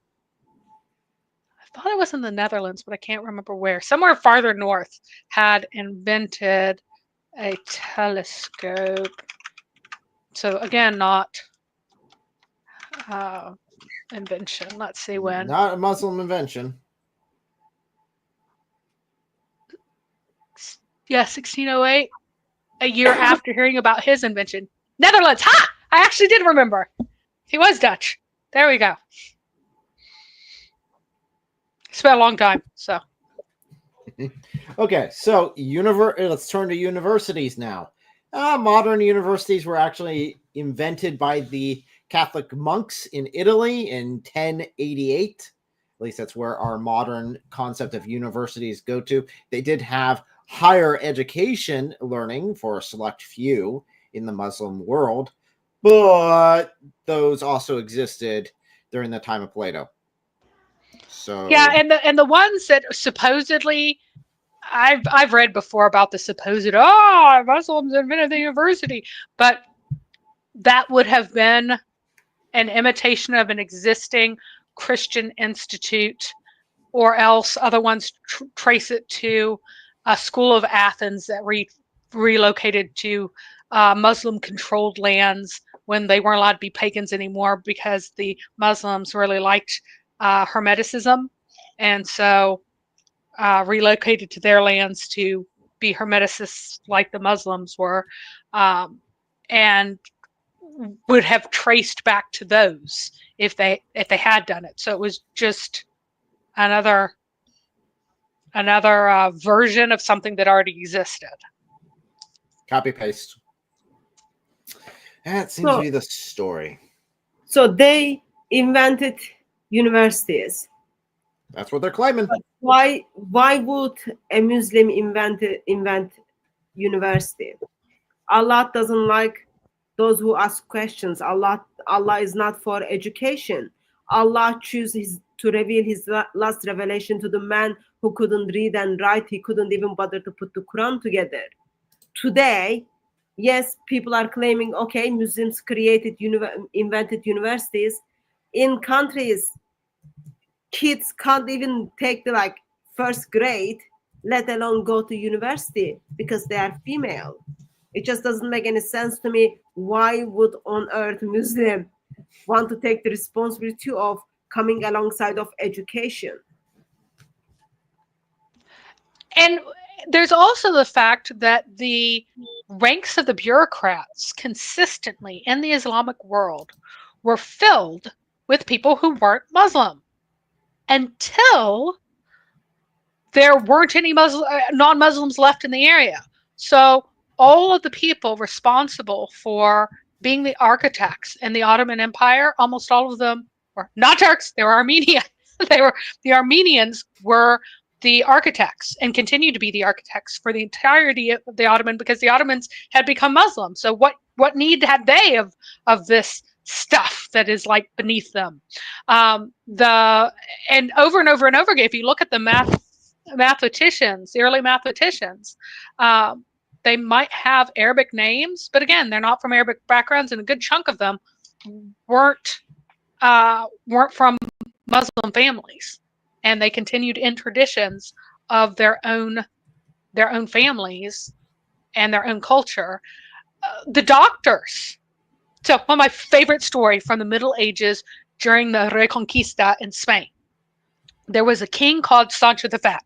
I thought it was in the Netherlands, but I can't remember where. Somewhere farther north had invented a telescope. So again, not invention. Let's see when. Not a Muslim invention. Yeah, 1608, a year after hearing about his invention. Netherlands! Ha! I actually did remember. He was Dutch. There we go. It's been a long time, so. Okay, so let's turn to universities now. Modern universities were actually invented by the Catholic monks in Italy in 1088. At least that's where our modern concept of universities go to. They did have higher education learning for a select few in the Muslim world, but those also existed during the time of Plato. So yeah, and the ones that supposedly I've read before about the supposed Muslims invented the university, but that would have been an imitation of an existing Christian institute, or else other ones trace it to a school of Athens that relocated to Muslim-controlled lands when they weren't allowed to be pagans anymore because the Muslims really liked Hermeticism, and so relocated to their lands to be Hermeticists like the Muslims were, and would have traced back to those if they had done it. So it was just another version of something that already existed. Copy paste. That seems to be the story. So they invented universities. That's what they're claiming. But why would a Muslim invent university? Allah doesn't like those who ask questions. Allah is not for education. Allah chooses to reveal his last revelation to the man who couldn't read and write. He couldn't even bother to put the Quran together. Today, yes, people are claiming, okay, Muslims invented universities. In countries, kids can't even take the first grade, let alone go to university because they are female. It just doesn't make any sense to me. Why would on earth Muslim want to take the responsibility of coming alongside of education? And there's also the fact that the ranks of the bureaucrats consistently in the Islamic world were filled with people who weren't Muslim until there weren't any non-Muslims left in the area. So all of the people responsible for being the architects in the Ottoman Empire, almost all of them were not Turks, they were Armenian. The Armenians were the architects and continue to be the architects for the entirety of the Ottoman, because the Ottomans had become Muslim. So what need had they of this stuff that is beneath them? And over and over and over again, if you look at the mathematicians, the early mathematicians, they might have Arabic names, but again, they're not from Arabic backgrounds, and a good chunk of them weren't from Muslim families, and they continued in traditions of their own families and their own culture. The doctors. So one of my favorite story from the Middle Ages during the Reconquista in Spain. There was a king called Sancho the Fat,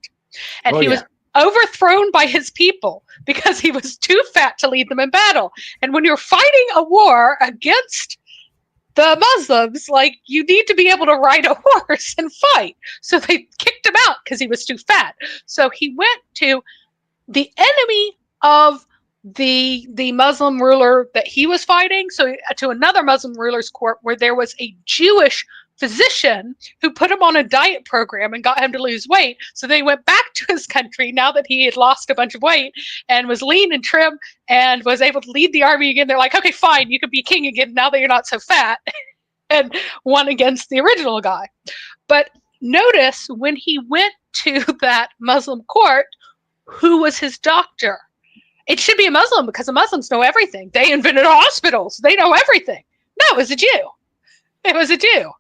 and he was overthrown by his people because he was too fat to lead them in battle. And when you're fighting a war against the Muslims, like, you need to be able to ride a horse and fight. So they kicked him out because he was too fat. So he went to the enemy of the Muslim ruler that he was fighting, so to another Muslim ruler's court where there was a Jewish physician who put him on a diet program and got him to lose weight. So they went back to his country now that he had lost a bunch of weight and was lean and trim and was able to lead the army again. They're like, okay, fine, you can be king again now that you're not so fat, and won against the original guy. But notice when he went to that Muslim court, who was his doctor? It should be a Muslim because the Muslims know everything. They invented hospitals. They know everything. No, it was a Jew. It was a Jew.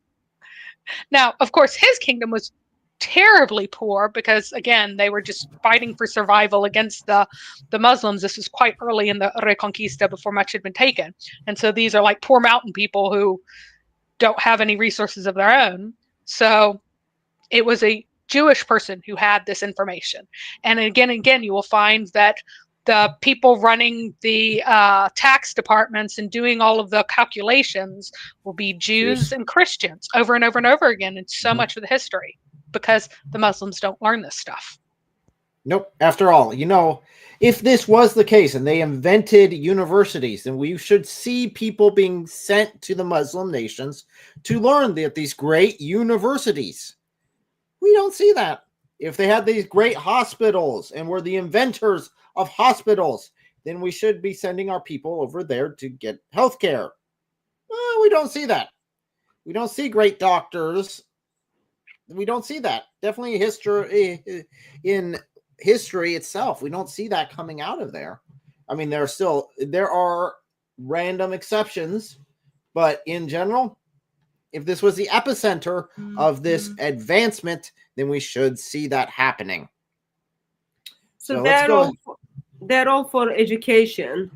Now, of course, his kingdom was terribly poor because, again, they were just fighting for survival against the Muslims. This was quite early in the Reconquista before much had been taken. And so these are like poor mountain people who don't have any resources of their own. So it was a Jewish person who had this information. And again, you will find that the people running the tax departments and doing all of the calculations will be Jews and Christians over and over and over again in so much of the history, because the Muslims don't learn this stuff. Nope. After all, if this was the case and they invented universities, then we should see people being sent to the Muslim nations to learn at these great universities. We don't see that. If they had these great hospitals and were the inventors of hospitals, then we should be sending our people over there to get health care. Well, we don't see that. We don't see great doctors. We don't see that. Definitely in history itself, we don't see that coming out of there. I mean, there are random exceptions, but in general, if this was the epicenter of this advancement, then we should see that happening. So they're all for education,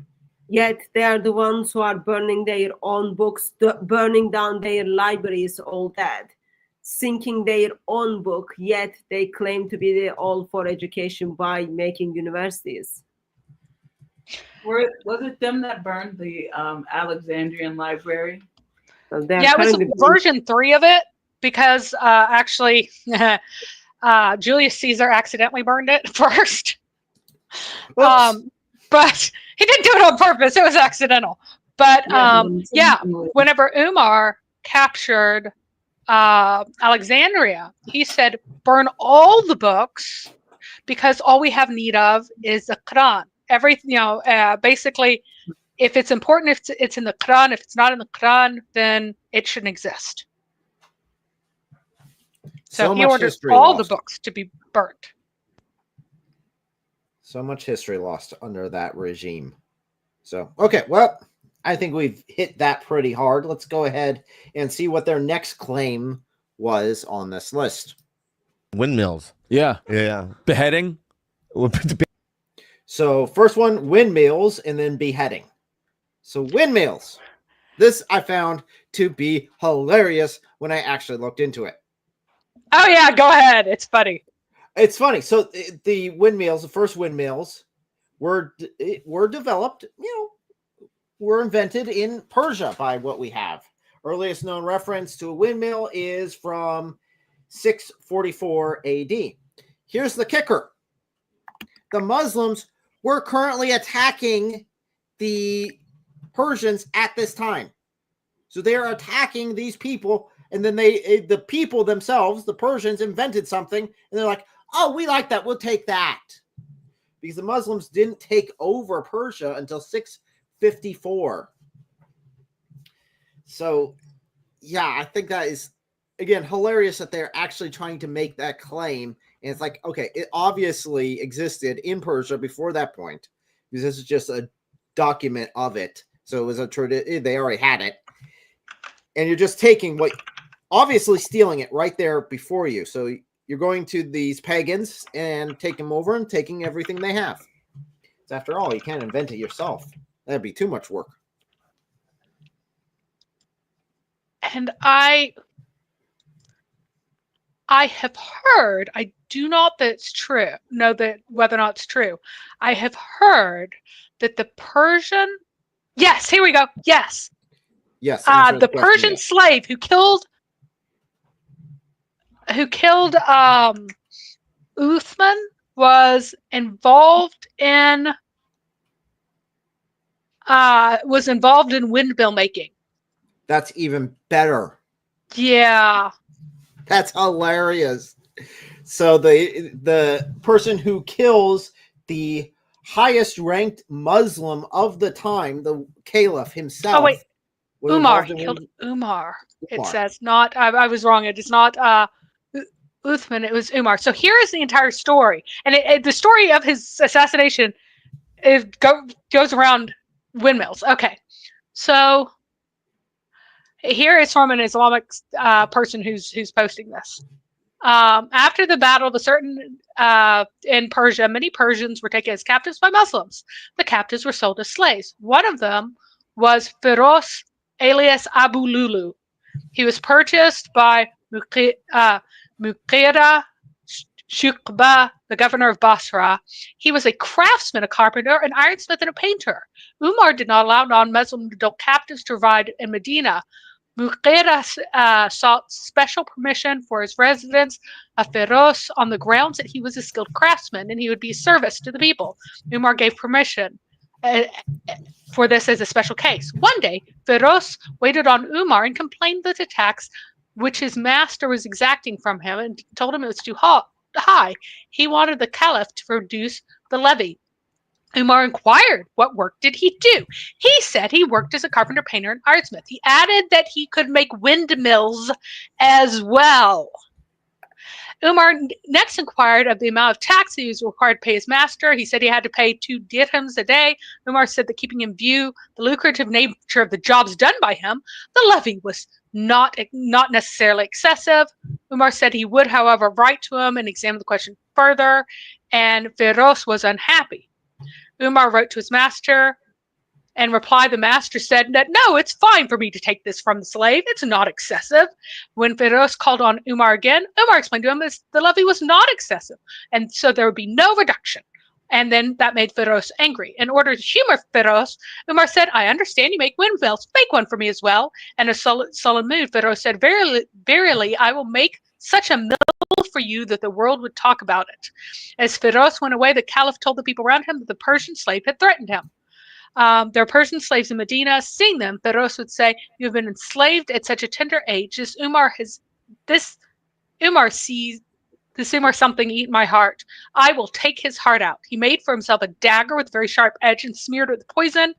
yet they are the ones who are burning their own books, burning down their libraries, all that, sinking their own book, yet they claim to be all for education by making universities. Was it them that burned the Alexandrian library? So yeah, it was version 3 of it, because actually Julius Caesar accidentally burned it first. But he didn't do it on purpose. It was accidental. But whenever Umar captured Alexandria, he said, burn all the books, because all we have need of is the Quran. Basically, if it's important, if it's in the Quran. If it's not in the Quran, then it shouldn't exist. So he ordered all the books to be burnt. So much history lost under that regime. So, okay, well, I think we've hit that pretty hard. Let's go ahead and see what their next claim was on this list. Windmills. Yeah. Beheading. So, first one, windmills, and then beheading. So, windmills. This I found to be hilarious when I actually looked into it. Oh, yeah, go ahead. It's funny. It's funny. So the windmills, the first windmills, were developed, were invented in Persia by what we have. Earliest known reference to a windmill is from 644 AD. Here's the kicker. The Muslims were currently attacking the Persians at this time. So they are attacking these people, and then the people themselves, the Persians, invented something, and they're like, oh, we like that. We'll take that. Because the Muslims didn't take over Persia until 654. So, yeah, I think that is, again, hilarious that they're actually trying to make that claim. And it's like, okay, it obviously existed in Persia before that point, because this is just a document of it. So it was a tradition. They already had it. And you're just taking obviously stealing it right there before you. So you're going to these pagans and taking them over and taking everything they have. So after all, you can't invent it yourself. That'd be too much work. And I have heard, I do not that it's true, know that whether or not it's true. I have heard that the Persian, yes, here we go. Yes. Yes. Answer The question, Persian yes. slave who killed Uthman was involved in windmill making. That's even better. Yeah. That's hilarious. So the person who kills the highest ranked Muslim of the time, the Caliph himself. Oh wait, was Umar. involved He in killed Umar. It Umar. says not. I was wrong. It is not Uthman. It was Umar. So here is the entire story, and the story of his assassination goes around windmills. Okay, so here is from an Islamic person who's posting this. After the battle of a certain in Persia, many Persians were taken as captives by Muslims. The captives were sold as slaves. One of them was Firoz alias Abu Lulu. He was purchased by Muqira Shukba, the governor of Basra. He was a craftsman, a carpenter, an ironsmith, and a painter. Umar did not allow non-Muslim adult captives to reside in Medina. Muqira sought special permission for his residence of Firoz on the grounds that he was a skilled craftsman and he would be of service to the people. Umar gave permission for this as a special case. One day, Firoz waited on Umar and complained that the tax which his master was exacting from him and told him it was too high. He wanted the caliph to reduce the levy. Umar inquired, what work did he do? He said he worked as a carpenter, painter, and ironsmith. He added that he could make windmills as well. Umar next inquired of the amount of tax he was required to pay his master. He said he had to pay 2 dirhams a day. Umar said that keeping in view the lucrative nature of the jobs done by him, the levy was not necessarily excessive. Umar said he would, however, write to him and examine the question further, and Firoz was unhappy. Umar wrote to his master and replied, the master said that, no, it's fine for me to take this from the slave. It's not excessive. When Firoz called on Umar again, Umar explained to him that the levy was not excessive, and so there would be no reduction. And then that made Firoz angry. In order to humor Firoz, Umar said, I understand you make windmills. Make one for me as well. In a sullen mood, Firoz said, verily, I will make such a mill for you that the world would talk about it. As Firoz went away, the caliph told the people around him that the Persian slave had threatened him. There are Persian slaves in Medina. Seeing them, Firoz would say, you have been enslaved at such a tender age as Umar sees something eat my heart. I will take his heart out. He made for himself a dagger with a very sharp edge and smeared it with poison.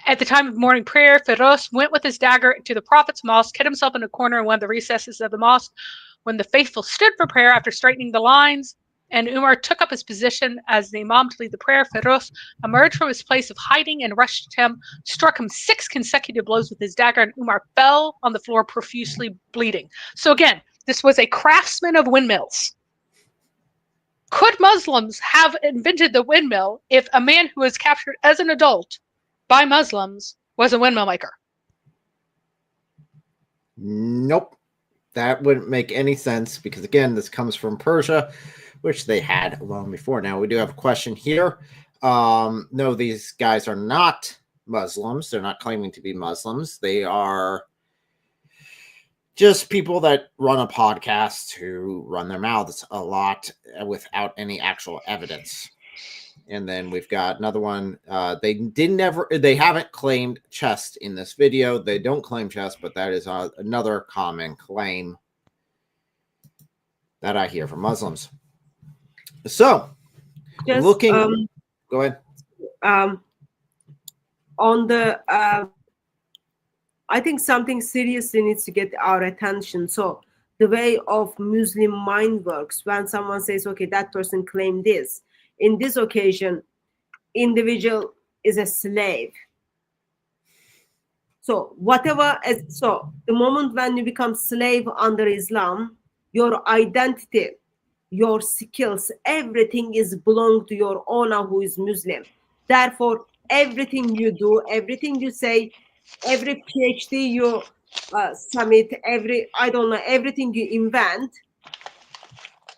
At the time of morning prayer, Firoz went with his dagger to the Prophet's mosque, hid himself in a corner in one of the recesses of the mosque. When the faithful stood for prayer after straightening the lines, and Umar took up his position as the imam to lead the prayer, Firoz emerged from his place of hiding and rushed at him, struck him 6 consecutive blows with his dagger, and Umar fell on the floor profusely bleeding. So again, this was a craftsman of windmills. Could Muslims have invented the windmill if a man who was captured as an adult by Muslims was a windmill maker? Nope. That wouldn't make any sense because, again, this comes from Persia, which they had long before. Now, we do have a question here. No, these guys are not Muslims. They're not claiming to be Muslims. They are just people that run a podcast who run their mouths a lot without any actual evidence. And then we've got another one. They haven't claimed chest in this video. They don't claim chest, but that is another common claim that I hear from Muslims. So, Just, go ahead. On the, I think something seriously needs to get our attention. So the way of Muslim mind works, when someone says, okay, that person claimed this. In this occasion, individual is a slave. So the moment when you become slave under Islam, your identity, your skills, everything is belong to your owner who is Muslim. Therefore, everything you do, everything you say, every PhD you submit, everything you invent,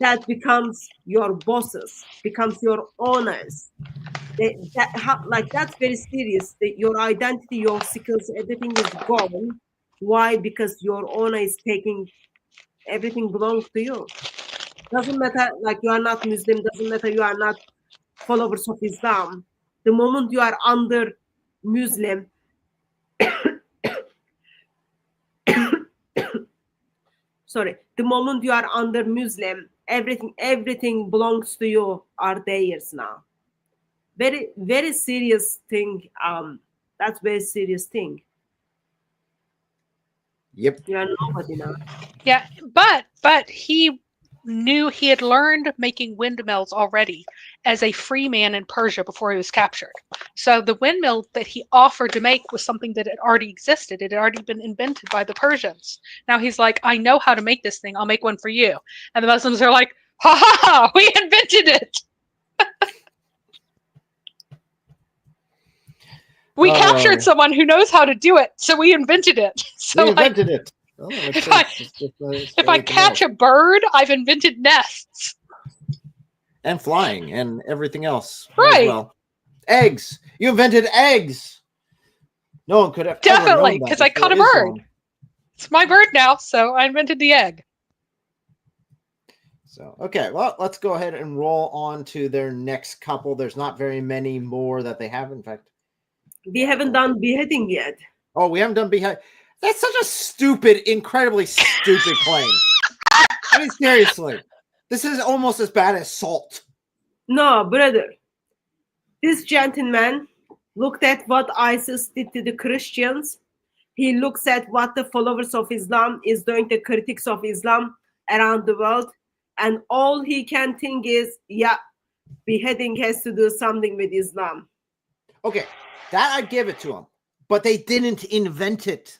that becomes your bosses, becomes your owners. That's very serious. Your identity, your skills, everything is gone. Why? Because your owner is taking everything belongs to you. Doesn't matter, like you are not Muslim, doesn't matter you are not followers of Islam. The moment you are under Muslim, the moment you are under Muslim, everything belongs to you are theirs now. Very, very serious thing. That's very serious thing. Yep. You are nobody now. Yeah, but he knew he had learned making windmills already as a free man in Persia before he was captured. So the windmill that he offered to make was something that had already existed. It had already been invented by the Persians. Now he's like, I know how to make this thing. I'll make one for you. And the Muslims are like, ha ha ha, we invented it. We captured someone who knows how to do it, so we invented it. So we invented it. Oh, if I catch a bird, I've invented nests. And flying and everything else. Right. As well. Eggs. You invented eggs. No one could have definitely, because I caught a bird. It's my bird now, so I invented the egg. So, okay, well, let's go ahead and roll on to their next couple. There's not very many more that they have, in fact. We haven't done beheading yet. Oh, we haven't done beheading. That's such a stupid, incredibly stupid claim. I mean, seriously. This is almost as bad as salt. No, brother. This gentleman looked at what ISIS did to the Christians. He looks at what the followers of Islam is doing, the critics of Islam around the world. And all he can think is, yeah, beheading has to do something with Islam. Okay, that I give it to him. But they didn't invent it.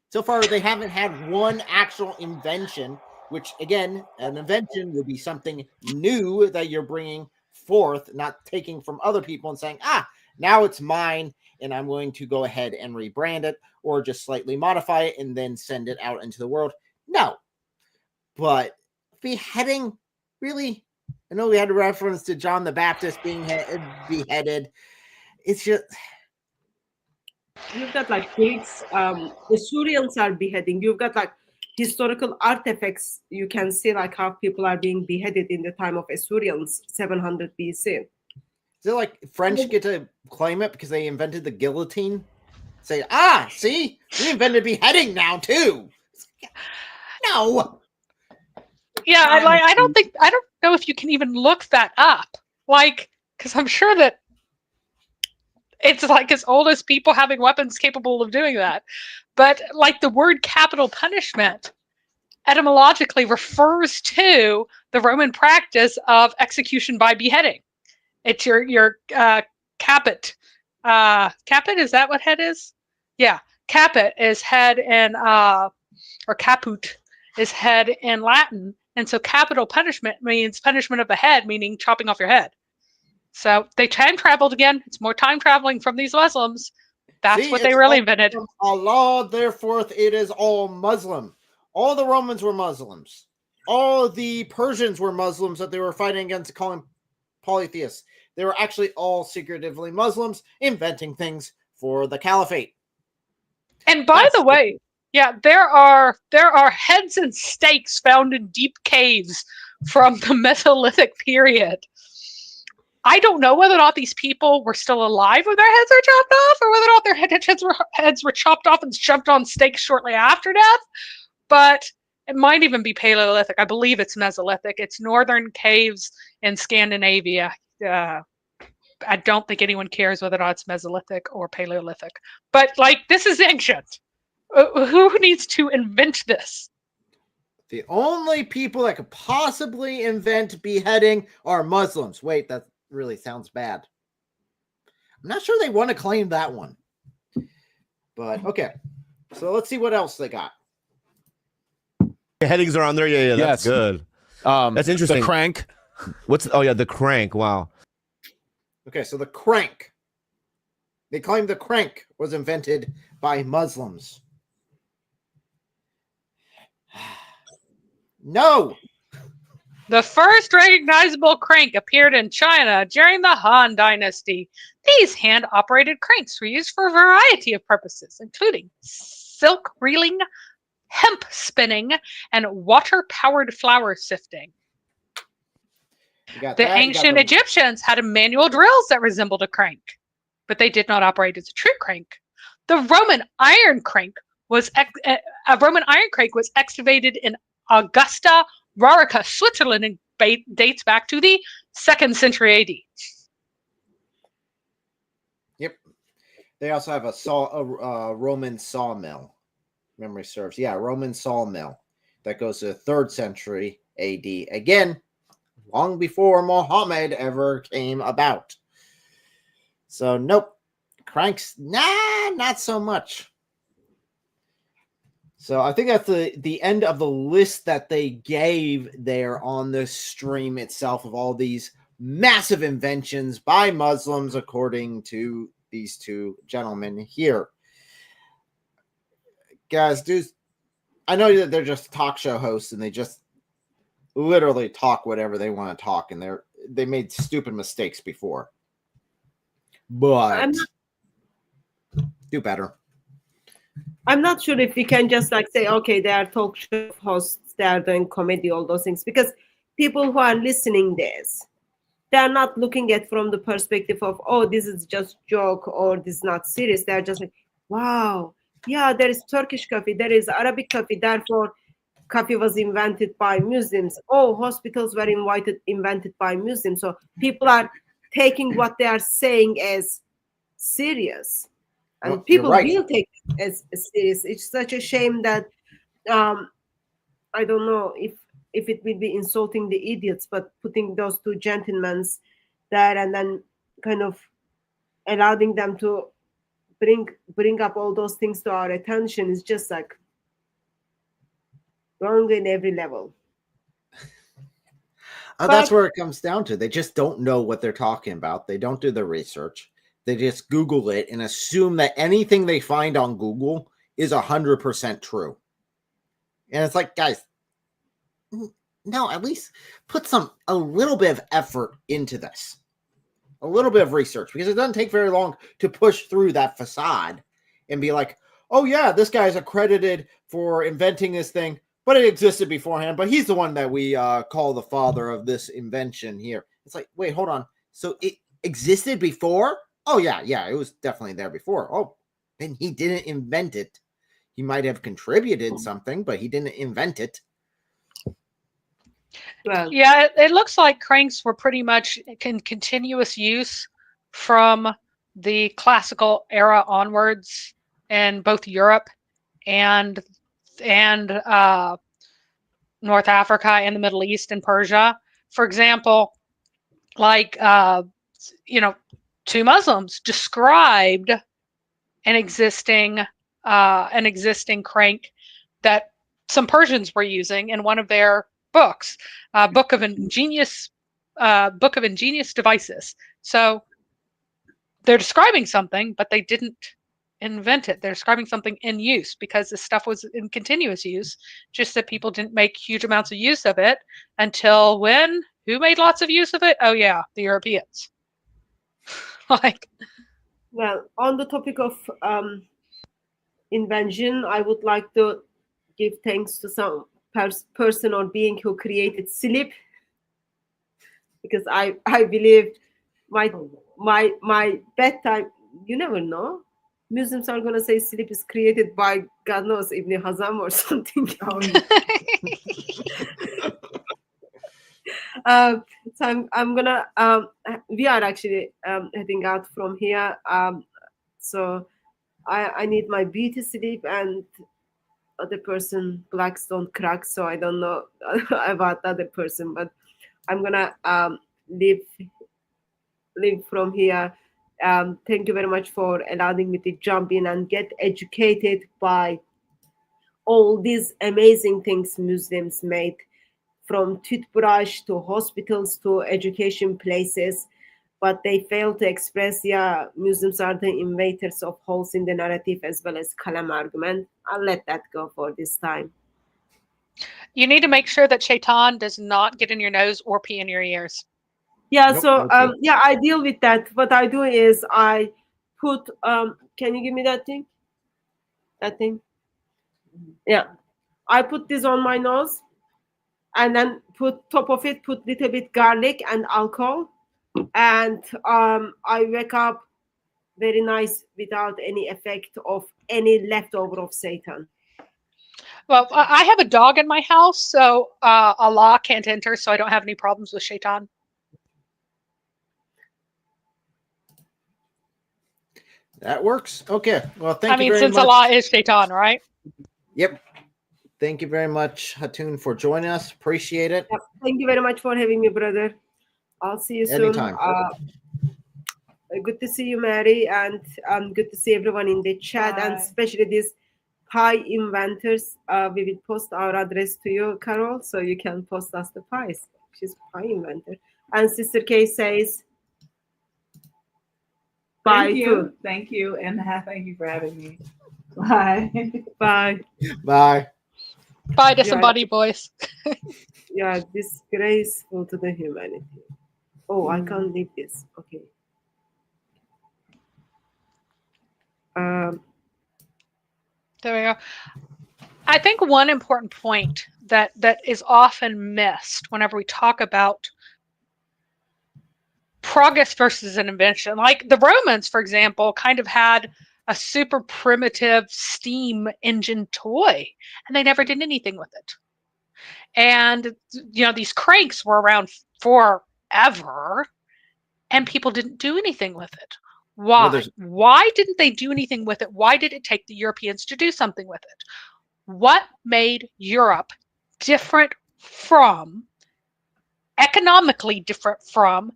So far, they haven't had one actual invention, which, again, an invention would be something new that you're bringing forth, not taking from other people and saying, now it's mine, and I'm going to go ahead and rebrand it or just slightly modify it and then send it out into the world. No. But beheading, really? I know we had a reference to John the Baptist being beheaded. It's just... You've got like Greeks, the Syrians are beheading. You've got like historical artifacts. You can see like how people are being beheaded in the time of Assyrians, 700 BC. Is it like French get to claim it because they invented the guillotine? Say, see, we invented beheading now too. No. Yeah, I don't know if you can even look that up. Like, because I'm sure that it's like as old as people having weapons capable of doing that. But like the word capital punishment etymologically refers to the Roman practice of execution by beheading. It's your caput. Caput, is that what head is? Yeah. Caput is head in or caput is head in Latin. And so capital punishment means punishment of the head, meaning chopping off your head. So they time traveled again. It's more time traveling from these Muslims. That's what they really invented. Allah, therefore, it is all Muslim. All the Romans were Muslims. All the Persians were Muslims that they were fighting against, calling polytheists. They were actually all secretively Muslims, inventing things for the caliphate. And by the way, yeah, there are heads and stakes found in deep caves from the Mesolithic period. I don't know whether or not these people were still alive when their heads were chopped off, or whether or not their heads were chopped off and shoved on stakes shortly after death. But it might even be Paleolithic. I believe it's Mesolithic. It's northern caves in Scandinavia. I don't think anyone cares whether or not it's Mesolithic or Paleolithic. But like, this is ancient. Who needs to invent this? The only people that could possibly invent beheading are Muslims. Wait, that really sounds bad. I'm not sure they want to claim that one. But okay. So let's see what else they got. Beheadings are on there. Yeah, that's good. That's interesting. The crank. The crank. Wow. Okay, so the crank. They claim the crank was invented by Muslims. No. The first recognizable crank appeared in China during the Han Dynasty. These hand-operated cranks were used for a variety of purposes, including silk reeling, hemp spinning, and water-powered flour sifting. The ancient Egyptians had manual drills that resembled a crank, but they did not operate as a true crank. The Roman iron crank was excavated in Augusta, Raurica, Switzerland, and dates back to the 2nd century AD. Yep. They also have a Roman sawmill. Memory serves. Yeah, Roman sawmill that goes to the 3rd century AD. Again, long before Muhammad ever came about. So, nope. Cranks, not so much. So I think that's the end of the list that they gave there on the stream itself of all these massive inventions by Muslims, according to these two gentlemen here. Guys, dudes, I know that they're just talk show hosts and they just literally talk whatever they want to talk, and they made stupid mistakes before. But do better. I'm not sure if we can just like say, okay, they are talk show hosts, they are doing comedy, all those things, because people who are listening this, they are not looking at from the perspective of, oh, this is just joke or this is not serious. They are just like, wow, yeah, there is Turkish coffee, there is Arabic coffee, therefore coffee was invented by Muslims. Oh, hospitals were invented by Muslims. So people are taking what they are saying as serious. And people will take it as serious. It's such a shame that I don't know if it will be insulting the idiots, but putting those two gentlemen there and then kind of allowing them to bring up all those things to our attention is just like wrong in every level. That's where it comes down to. They just don't know what they're talking about. They don't do the research. They just Google it and assume that anything they find on Google is 100% true. And it's like, guys, no, at least put a little bit of effort into this. A little bit of research, because it doesn't take very long to push through that facade and be like, oh yeah, this guy's accredited for inventing this thing, but it existed beforehand, but he's the one that we call the father of this invention here. It's like, wait, hold on. So it existed before? Oh, yeah, it was definitely there before. Oh, then he didn't invent it. He might have contributed something, but he didn't invent it. Well, yeah, it looks like cranks were pretty much in continuous use from the classical era onwards in both Europe and North Africa and the Middle East and Persia. For example, like two Muslims described an existing crank that some Persians were using in one of their books, Book of Ingenious Devices. So they're describing something, but they didn't invent it. They're describing something in use because the stuff was in continuous use, just that people didn't make huge amounts of use of it until when? Who made lots of use of it? Oh yeah, the Europeans. Well, on the topic of invention, I would like to give thanks to some person or being who created sleep, because I believe my bedtime, you never know. Muslims are going to say sleep is created by, God knows, Ibn Hazm or something. So I'm gonna we are actually heading out from here, so I need my beauty sleep, and other person blacks don't crack, so I don't know about the other person, but I'm gonna leave from here. Thank you very much for allowing me to jump in and get educated by all these amazing things Muslims made, from toothbrush to hospitals to education places, but they fail to express, Muslims are the inventors of holes in the narrative as well as kalam argument. I'll let that go for this time. You need to make sure that Shaitan does not get in your nose or pee in your ears. Yeah, Nope, so okay. yeah, I deal with that. What I do is I put can you give me that thing? That thing? Yeah. I put this on my nose and then put top of it, put little bit garlic and alcohol. And I wake up very nice without any effect of any leftover of Satan. Well, I have a dog in my house, so Allah can't enter, so I don't have any problems with Shaitan. That works. Okay. Well, thank I you mean, very since much. Allah is Shaitan, right? Yep. Thank you very much, Hatun, for joining us. Appreciate it. Yeah, thank you very much for having me, brother. I'll see you Anytime. soon. Good to see you, Mary, and good to see everyone in the chat, and Bye. especially these pie inventors. We will post our address to you, Carol, so you can post us the pies. She's pie inventor. And Sister Kay says, bye Thank you. too. Thank you. And thank you for having me. Bye. Bye. Bye. Bye, disembodied boys. Yeah, disgraceful to the humanity. Oh, I can't leave this. Okay. There we go. I think one important point that is often missed whenever we talk about progress versus an invention, like the Romans, for example, kind of had a super primitive steam engine toy, and they never did anything with it. And these cranks were around forever, and people didn't do anything with it. Why? Well, Why didn't they do anything with it? Why did it take the Europeans to do something with it? What made Europe different from, economically different from,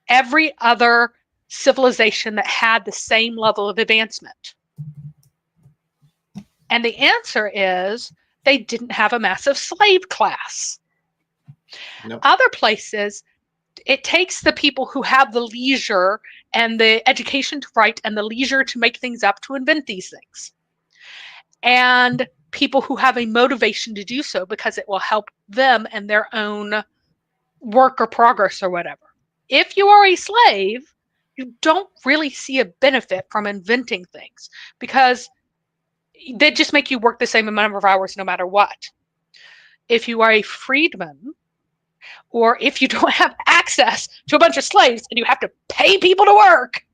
every other civilization that had the same level of advancement? And the answer is they didn't have a massive slave class. Nope. Other places, it takes the people who have the leisure and the education to write and the leisure to make things up to invent these things. And people who have a motivation to do so because it will help them and their own work or progress or whatever. If you are a slave, you don't really see a benefit from inventing things because they just make you work the same amount of hours no matter what. If you are a freedman, or if you don't have access to a bunch of slaves and you have to pay people to work,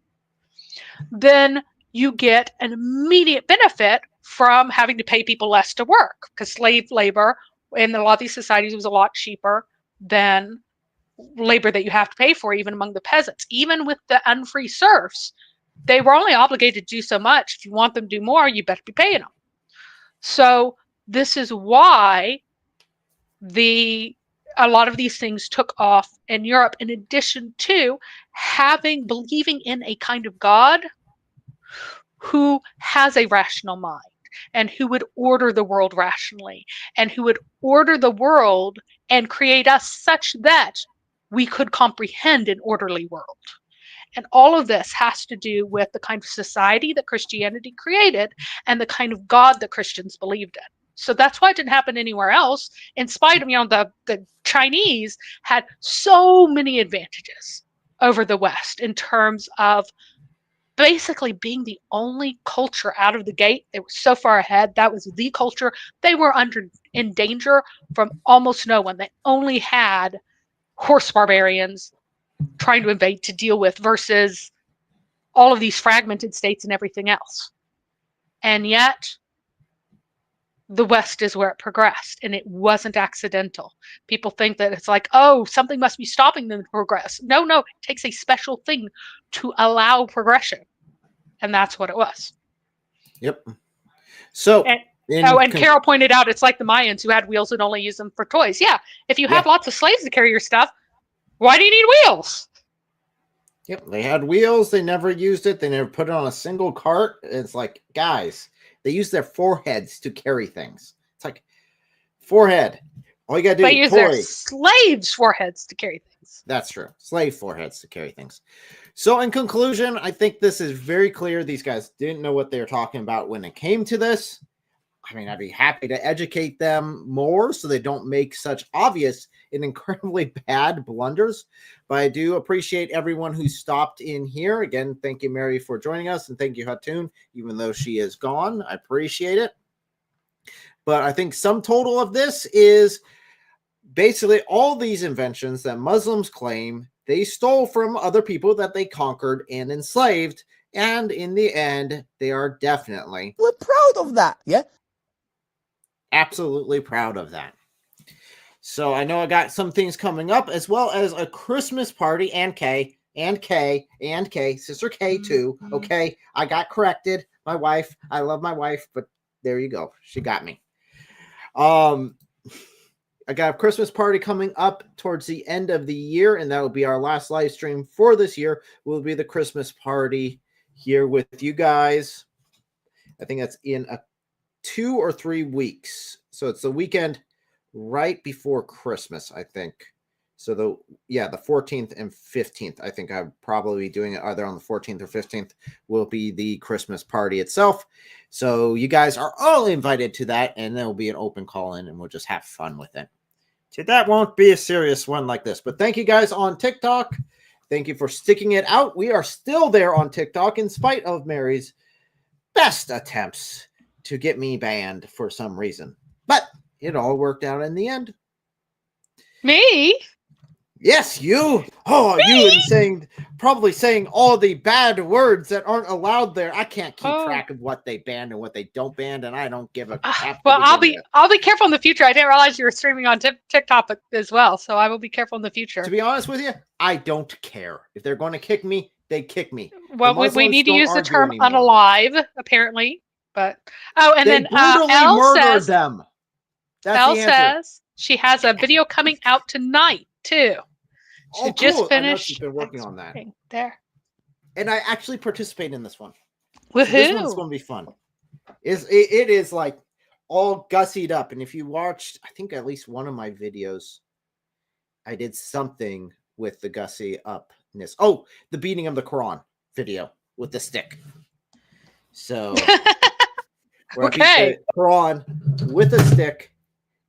then you get an immediate benefit from having to pay people less to work, because slave labor in a lot of these societies was a lot cheaper than labor that you have to pay for, even among the peasants. Even with the unfree serfs, they were only obligated to do so much. If you want them to do more, you better be paying them. So this is why a lot of these things took off in Europe, in addition to believing in a kind of God who has a rational mind and who would order the world rationally and who would order the world and create us such that we could comprehend an orderly world. And all of this has to do with the kind of society that Christianity created and the kind of God that Christians believed in. So that's why it didn't happen anywhere else, in spite of, the Chinese had so many advantages over the West in terms of basically being the only culture out of the gate. They were so far ahead. That was the culture. They were in danger from almost no one. They only had horse barbarians trying to invade to deal with versus all of these fragmented states and everything else. And yet the West is where it progressed, and it wasn't accidental. People think that it's like, oh, something must be stopping them to progress. No, it takes a special thing to allow progression. And that's what it was. Yep. So, and Carol pointed out, it's like the Mayans who had wheels and only used them for toys. Yeah, if you have lots of slaves to carry your stuff, why do you need wheels? Yep, they had wheels. They never used it. They never put it on a single cart. It's like, guys, they use their foreheads to carry things. It's like, forehead. All you got to do they is use their slaves' foreheads to carry things. That's true. Slave foreheads to carry things. So in conclusion, I think this is very clear. These guys didn't know what they were talking about when it came to this. I mean, I'd be happy to educate them more so they don't make such obvious and incredibly bad blunders. But I do appreciate everyone who stopped in here. Again, thank you, Mary, for joining us. And thank you, Hatun, even though she is gone. I appreciate it. But I think sum total of this is basically all these inventions that Muslims claim they stole from other people that they conquered and enslaved. And in the end, they are definitely... We're proud of that, yeah? Absolutely proud of that. So I know I got some things coming up, as well as a Christmas party, and Sister K too. Okay, I got corrected. My wife, I love my wife, but there you go. She got me. I got a Christmas party coming up towards the end of the year, and that will be our last live stream for this year. Will be the Christmas party here with you guys. I think that's in 2 or 3 weeks. So it's the weekend right before Christmas, I think. So the 14th and 15th, I think I'll probably be doing it either on the 14th or 15th will be the Christmas party itself. So you guys are all invited to that, and there will be an open call in, and we'll just have fun with it. So that won't be a serious one like this, but thank you guys on TikTok. Thank you for sticking it out. We are still there on TikTok in spite of Mary's best attempts to get me banned for some reason. But it all worked out in the end. Me? Yes, you. Oh, you and probably saying all the bad words that aren't allowed there. I can't keep track of what they banned and what they don't ban, and I don't give a crap. Well, I'll be careful in the future. I didn't realize you were streaming on TikTok as well, so I will be careful in the future. To be honest with you, I don't care. If they're going to kick me, they kick me. Well, we need to use the term unalive, apparently. But and they then murdered them. Elle says she has a video coming out tonight too. She just finished. She's been working on that. There. And I actually participate in this one. Woohoo! So this one's going to be fun. It is like all gussied up. And if you watched, I think at least one of my videos, I did something with the gussy upness. Oh, the beating of the Quran video with the stick. So, where I beat the Quran with a stick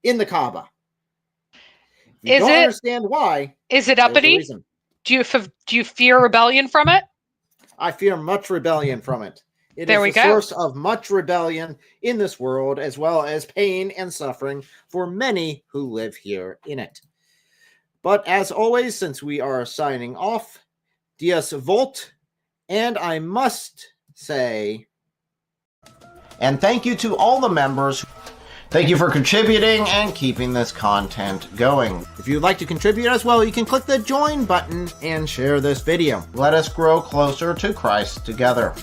in the Kaaba. If you don't understand why. Is it uppity? Do you fear rebellion from it? I fear much rebellion from it. It is the source of much rebellion in this world, as well as pain and suffering for many who live here in it. But as always, since we are signing off, Dias Volt, and I must say, and thank you to all the members. Thank you for contributing and keeping this content going. If you'd like to contribute as well, you can click the join button and share this video. Let us grow closer to Christ together.